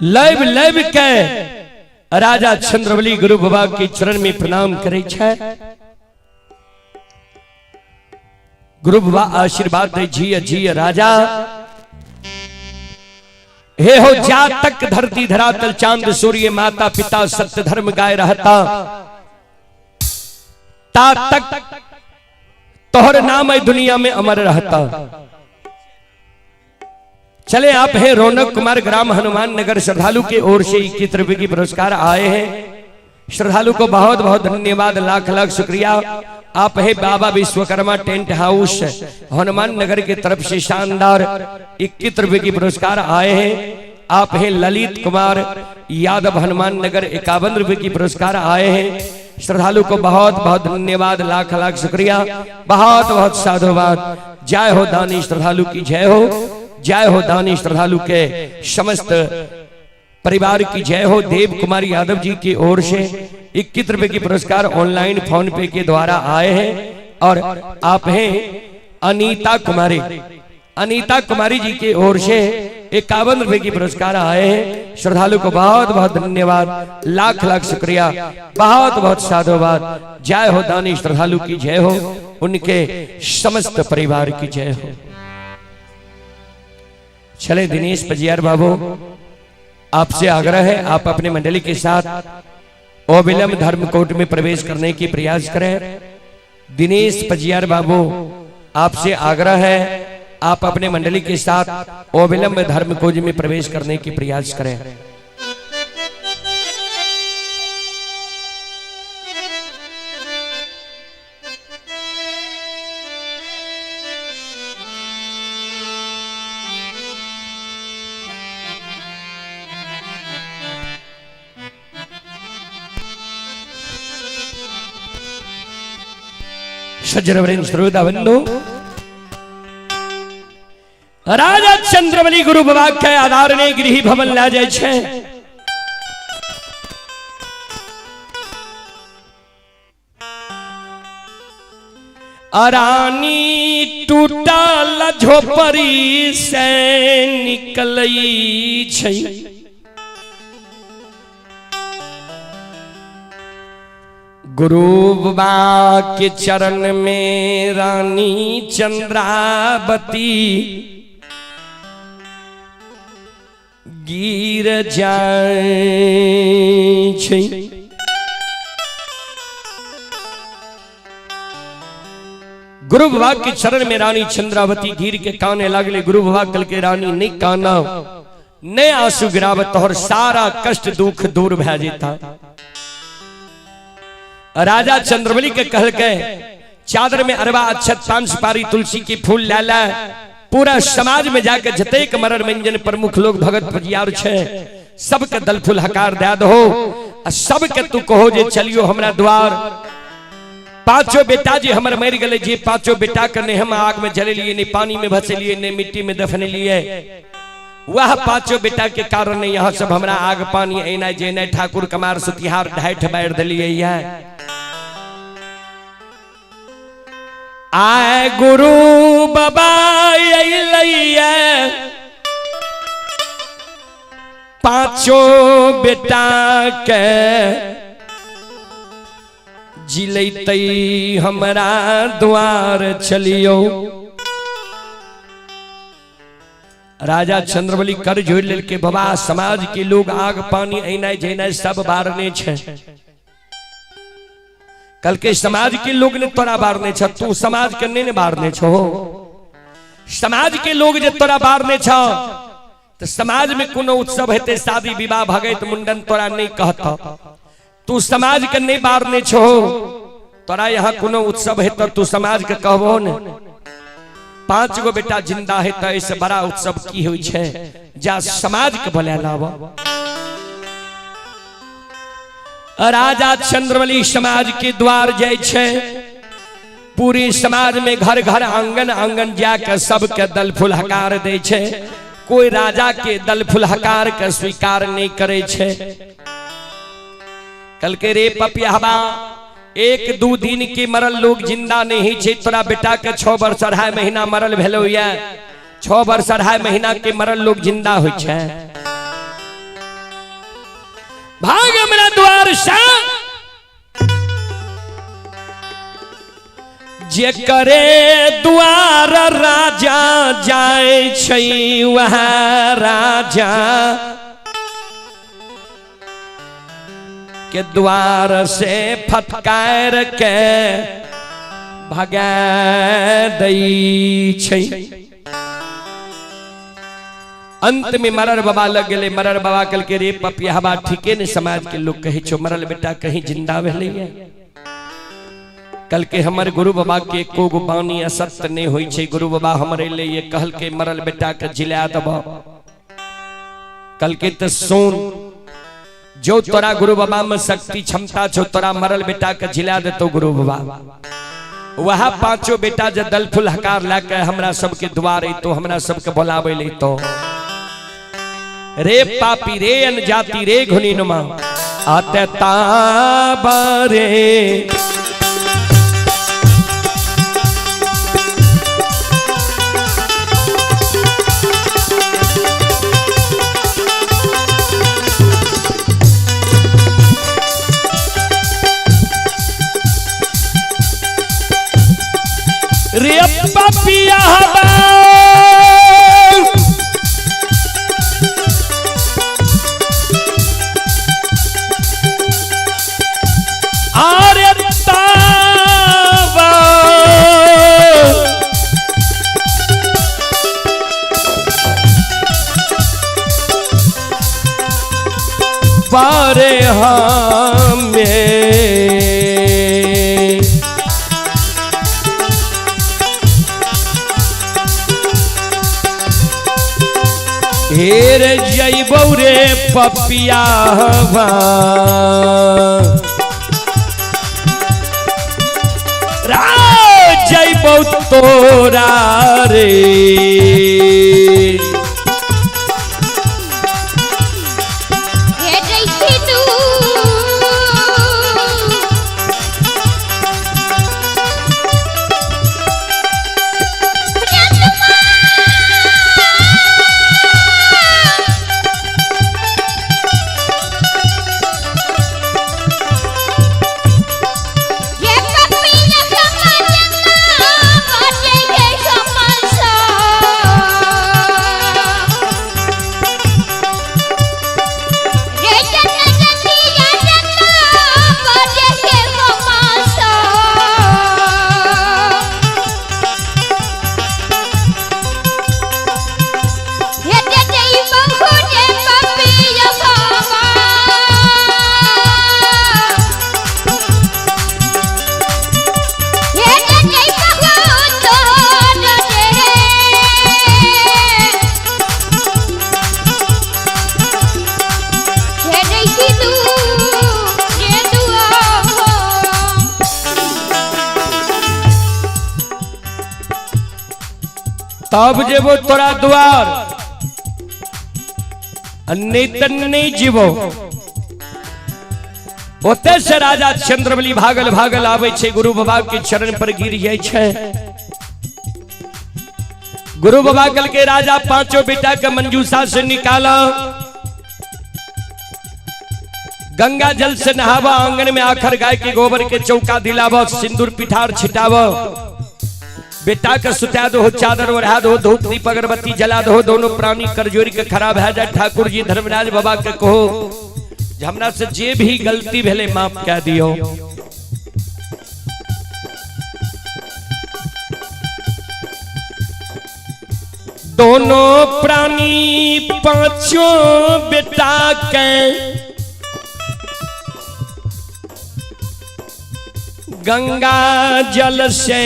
लैब लैब के राजा चंद्रवली गुरु बाबा के चरण में प्रणाम करे छे। गुरु बाबा आशीर्वाद दे जिय जिय राजा। हे हो जा तक धरती धरातल चांद सूर्य माता पिता सत्य धर्म गाय रहता, ता तक तोहर नाम है दुनिया में अमर रहता। चले आप हैं रौनक कुमार ग्राम हनुमान नगर श्रद्धालु की ओर से 21 रुपए की पुरस्कार आए हैं। श्रद्धालु को बहुत बहुत धन्यवाद, लाख लाख शुक्रिया। आप है बाबा विश्वकर्मा टेंट हाउस हनुमान नगर की तरफ से शानदार 21 रुपए की पुरस्कार आए हैं। आप है ललित कुमार यादव हनुमान नगर 51 रुपए की पुरस्कार आए हैं। श्रद्धालु को बहुत बहुत धन्यवाद, लाख लाख शुक्रिया, बहुत बहुत साधुवाद। जय हो दानी श्रद्धालु की जय हो, जय हो दानी श्रद्धालु के समस्त परिवार की जय हो। देव कुमार यादव जी की ओर से 21 रुपए की पुरस्कार ऑनलाइन फोन पे के द्वारा आए हैं। और आप हैं अनीता कुमारी, अनीता कुमारी जी की ओर से 51 रुपए की पुरस्कार आए हैं। श्रद्धालु को बहुत बहुत धन्यवाद, लाख लाख शुक्रिया, बहुत बहुत साधुवाद। जय हो दानी श्रद्धालु की जय हो, उनके समस्त परिवार की जय हो। चले दिनेश पजियार बाबू, आपसे आग्रह है आप अपने मंडली के साथ अविलंब धर्मकोट में प्रवेश करने की प्रयास करें। दिनेश पजियार बाबू, आपसे आग्रह है आप अपने मंडली के साथ अविलंब धर्मकोट में प्रवेश करने की प्रयास करें। सज्जनवृंद श्रोता बंधु, राजा चंद्रवली गुरु बाबा के आधार ने गृह भवन ला जाय छे। रानी टूटल झोपड़ी से निकलई छै, गुरु बाबा के चरण में रानी चंद्रावती गिर जाए छै। गुरु बाबा के चरण में रानी चंद्रावती गिर के काने लागले। गुरु बाबा कल के रानी नहीं काना, ने आंसू गिरावत और सारा कष्ट दुख दूर भै जेता। राजा चंद्रवली के कहल के चादर में अरवा अक्षत पान सुपारी तुलसी के फूल लाला, पूरा समाज में जाके जतेक मरर मंजन प्रमुख लोग भगत पजियार छे सबके दल फूल हकार दे दो। सबके तू कहो जे चलियो हमरा द्वार। पांचों बेटा जी हमर मर गए, जे पांचों बेटा के हम आग में जले लिए, ने पानी में भसे लिए, ने मिट्टी में दफने लिए, वह पांचों बेटा के कारण यहाँ सब हमरा आग पानी एना जेना ठाकुर कमार सुतिहार ढाइठ बार दिलिए। आए गुरु बाबा पांचों बेटा के जिलैतई हमरा द्वार चलियो। राजा चंद्रवली कर जोड़ लेल के बाबा समाज के लोग आग पानी एना जेना सब बारने छे। कल के समाज के लोग ने तोरा बारने छ, तू समाज के ने बारने छो। समाज के लोग जे तोरा बारने छ तो समाज में कोनो उत्सव हेते, शादी विवाह भगत मुंडन तोरा नहीं कहता, तू समाज के नहीं बारने छो। तोरा यहाँ कोनो उत्सव है तो तू समाज के कहबो ने। 5 गो बेटा जिंदा है तो ऐसे बड़ा उत्सव की हुई छे, जा समाज के भले लावा। राजा चंद्रवली समाज के द्वार जाय छे, पूरी समाज में घर घर आंगन आंगन जाकर सबके दल फूल हकार दे छे। कोई राजा के दल फूल हकार के स्वीकार नहीं करे छे। कल के रे पपियाबा 1-2 दिन के मरल लोग जिंदा नहीं छे। तोरा बेटा के 6 वर्ष 2.5 महीना मरल भेलो या 6 वर्ष 2.5 महीना के मरल लोग जिंदा हो छे। भाग हमरा द्वार से जे करे द्वार राजा जाए छै वह राजा के द्वार से फटकार के भगा दै छै। अंत में मरर बाबा लग गए। मरर बाबा कल के रे पपिया ठीके ने समाज के लोग कहे छो मरल बेटा कहीं जिंदा भेले कल के हमर गुरु बाबा के एको गो बानी असत्य नहीं होई छे। गुरु बाबा हमरे लिए कहल के मरल बेटा के जिला दब कल के तो सुन जो तोरा गुरु बाबा में शक्ति क्षमता छो तोरा मरल बेटा के जिला देतो गुरु बाबा। वह पांचों बेटा जब दल फुल हकार लाके हमरा सबके द्वार तो हमरा सबके बुलावे ले तो रे पापी रे अनजाति रे घुनीनुमा आते ताबरे रे पपिया आरे तावा बारे हमें हेर जइबौ रे पपिया जइबौ तोरा रे तब जेबो तोरा द्वार नहीं जीवो। ओते से राजा चंद्रबली भागल भागल आवे छे गुरु बाबा के चरण पर गिर जाय छे। गुरु बाबा कल के राजा पांचों बेटा के मंजूसा से निकाला गंगा जल से नहावा आंगन में आखर गाय के गोबर के चौका दिलावा सिंदूर पिठार छिटावा बेटा का सुता दो चादर ओढ़ा दो धूप दीप अगरबत्ती जला दो दोनों प्राणी करजोरी के खराब है जाए। ठाकुर जी धर्मराज बाबा के कहो हमरा से जे भी गलती भेले माफ कह दियो। दोनों प्राणी पांचों बेटा के गंगा जल से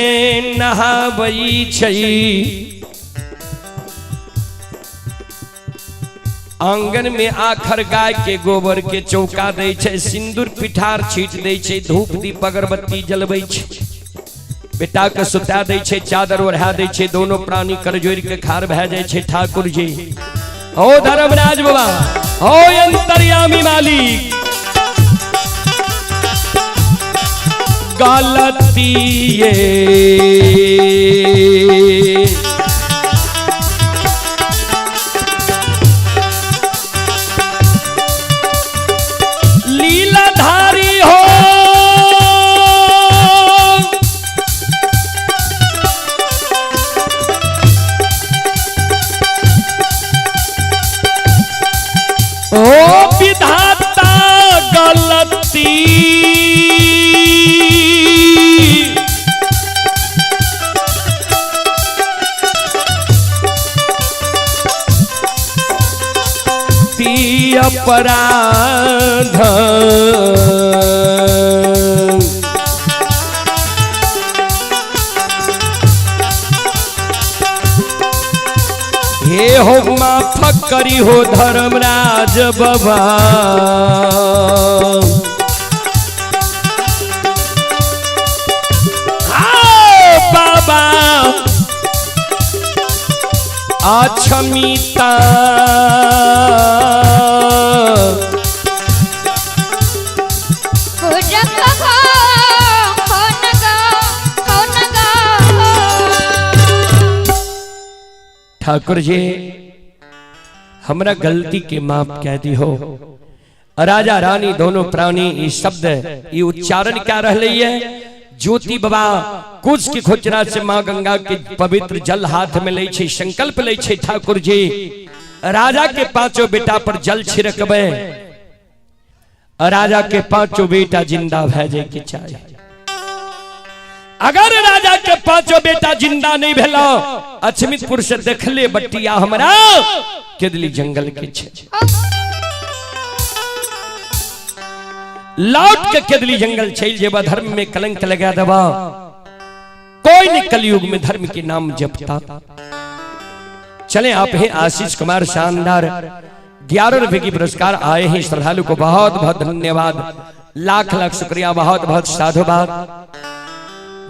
नहावई छई। आंगन में आखर गाय के गोबर के चौका दे छे सिंदूर पिठार छीट दे छे धूप दीप अगरबत्ती जलबै छे बेटा के सुता दे छे चादर ओढ़ा दे छे दोनों प्राणी करजोर के खार भै जाय छे। ठाकुर जी ओ धर्मराज बाबा ओ अंतर्यामी मालिक गलती अपराध हे हो माफ करी हो धर्मराज बाबा बाबा अक्षमिता ठाकुर जी हमरा गलती के माफ कह दी हो। राजा रानी दोनों प्राणी ये शब्द ये उच्चारण क्या रह रही है। ज्योति बाबा कुछ की खोचरा से मां गंगा के पवित्र जल हाथ में ले छे संकल्प ले छे ठाकुर जी राजा के पांचों बेटा पर जल छिड़कबे राजा के पांचों बेटा जिंदा भेजे के चाहिए। अगर राजा के पांचों बेटा जिंदा नहीं भेलो अछमितपुर से देखले बटिया हमरा केदली जंगल के छे लौट के केदली जंगल चल जेबा धर्म में कलंक लगा देबा कोई नहीं कलयुग में धर्म के नाम जपता। चले आप हैं आशीष कुमार शानदार 11 रुपए की पुरस्कार आए हैं श्रद्धालु को बहुत बहुत धन्यवाद लाख लाख शुक्रिया बहुत बहुत साधुवाद।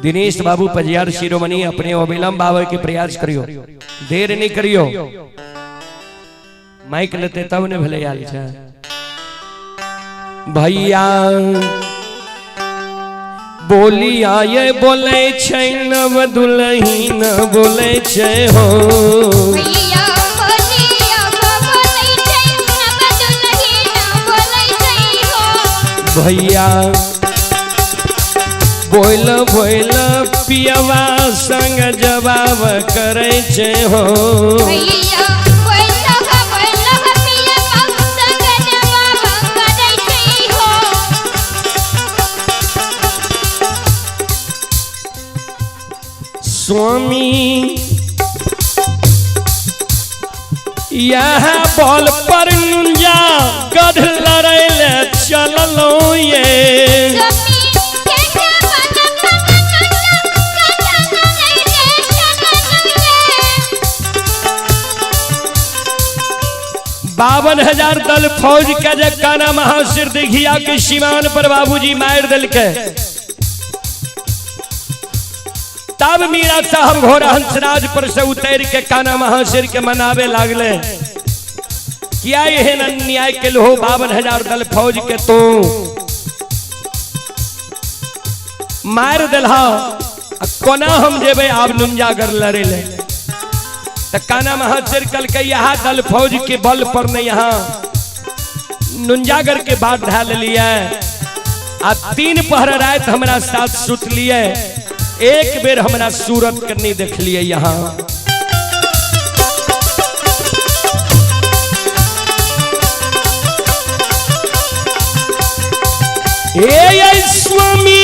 दिनेश बाबू पजियार शिरोमणि अपने अविलंब बाबा के प्रयास करियो देर नहीं करियो माइक लेते तब ने भले आल भैया बोली आये बोले छै नव दुलही न बोले छै हो भैया बोलिया बोले छै नव दुलही न बोले छै हो भैया बोल बोल पियवा संग जवाब करे छे हो भैया बोल पियवा संग जवाब करे छै हो स्वामी यह बोल पर नुंजा गध लड़ैले चललो ये बावन हजार दल फौज के जे काना महासिर दिघिया के सीमान पर बाबूजी मार दल के तब मीरा साहब घोड़ा हंसराज पर से उतर के काना महासिर के मनावे लागले किया ये अन्याय के लो 52,000 दल फौज के तो मार दलहा कोना हम जेबे आप नुंजागर लड़े ले तो काना महासिर कल के यहाँ दल फौज के बल पर ने यहाँ नुंजागर के बाद ढाल लिया आ 3 पहर रात हमारा साथ सुत लिए एक बेर हमारा सूरत करनी देख लिए यहाँ ए स्वामी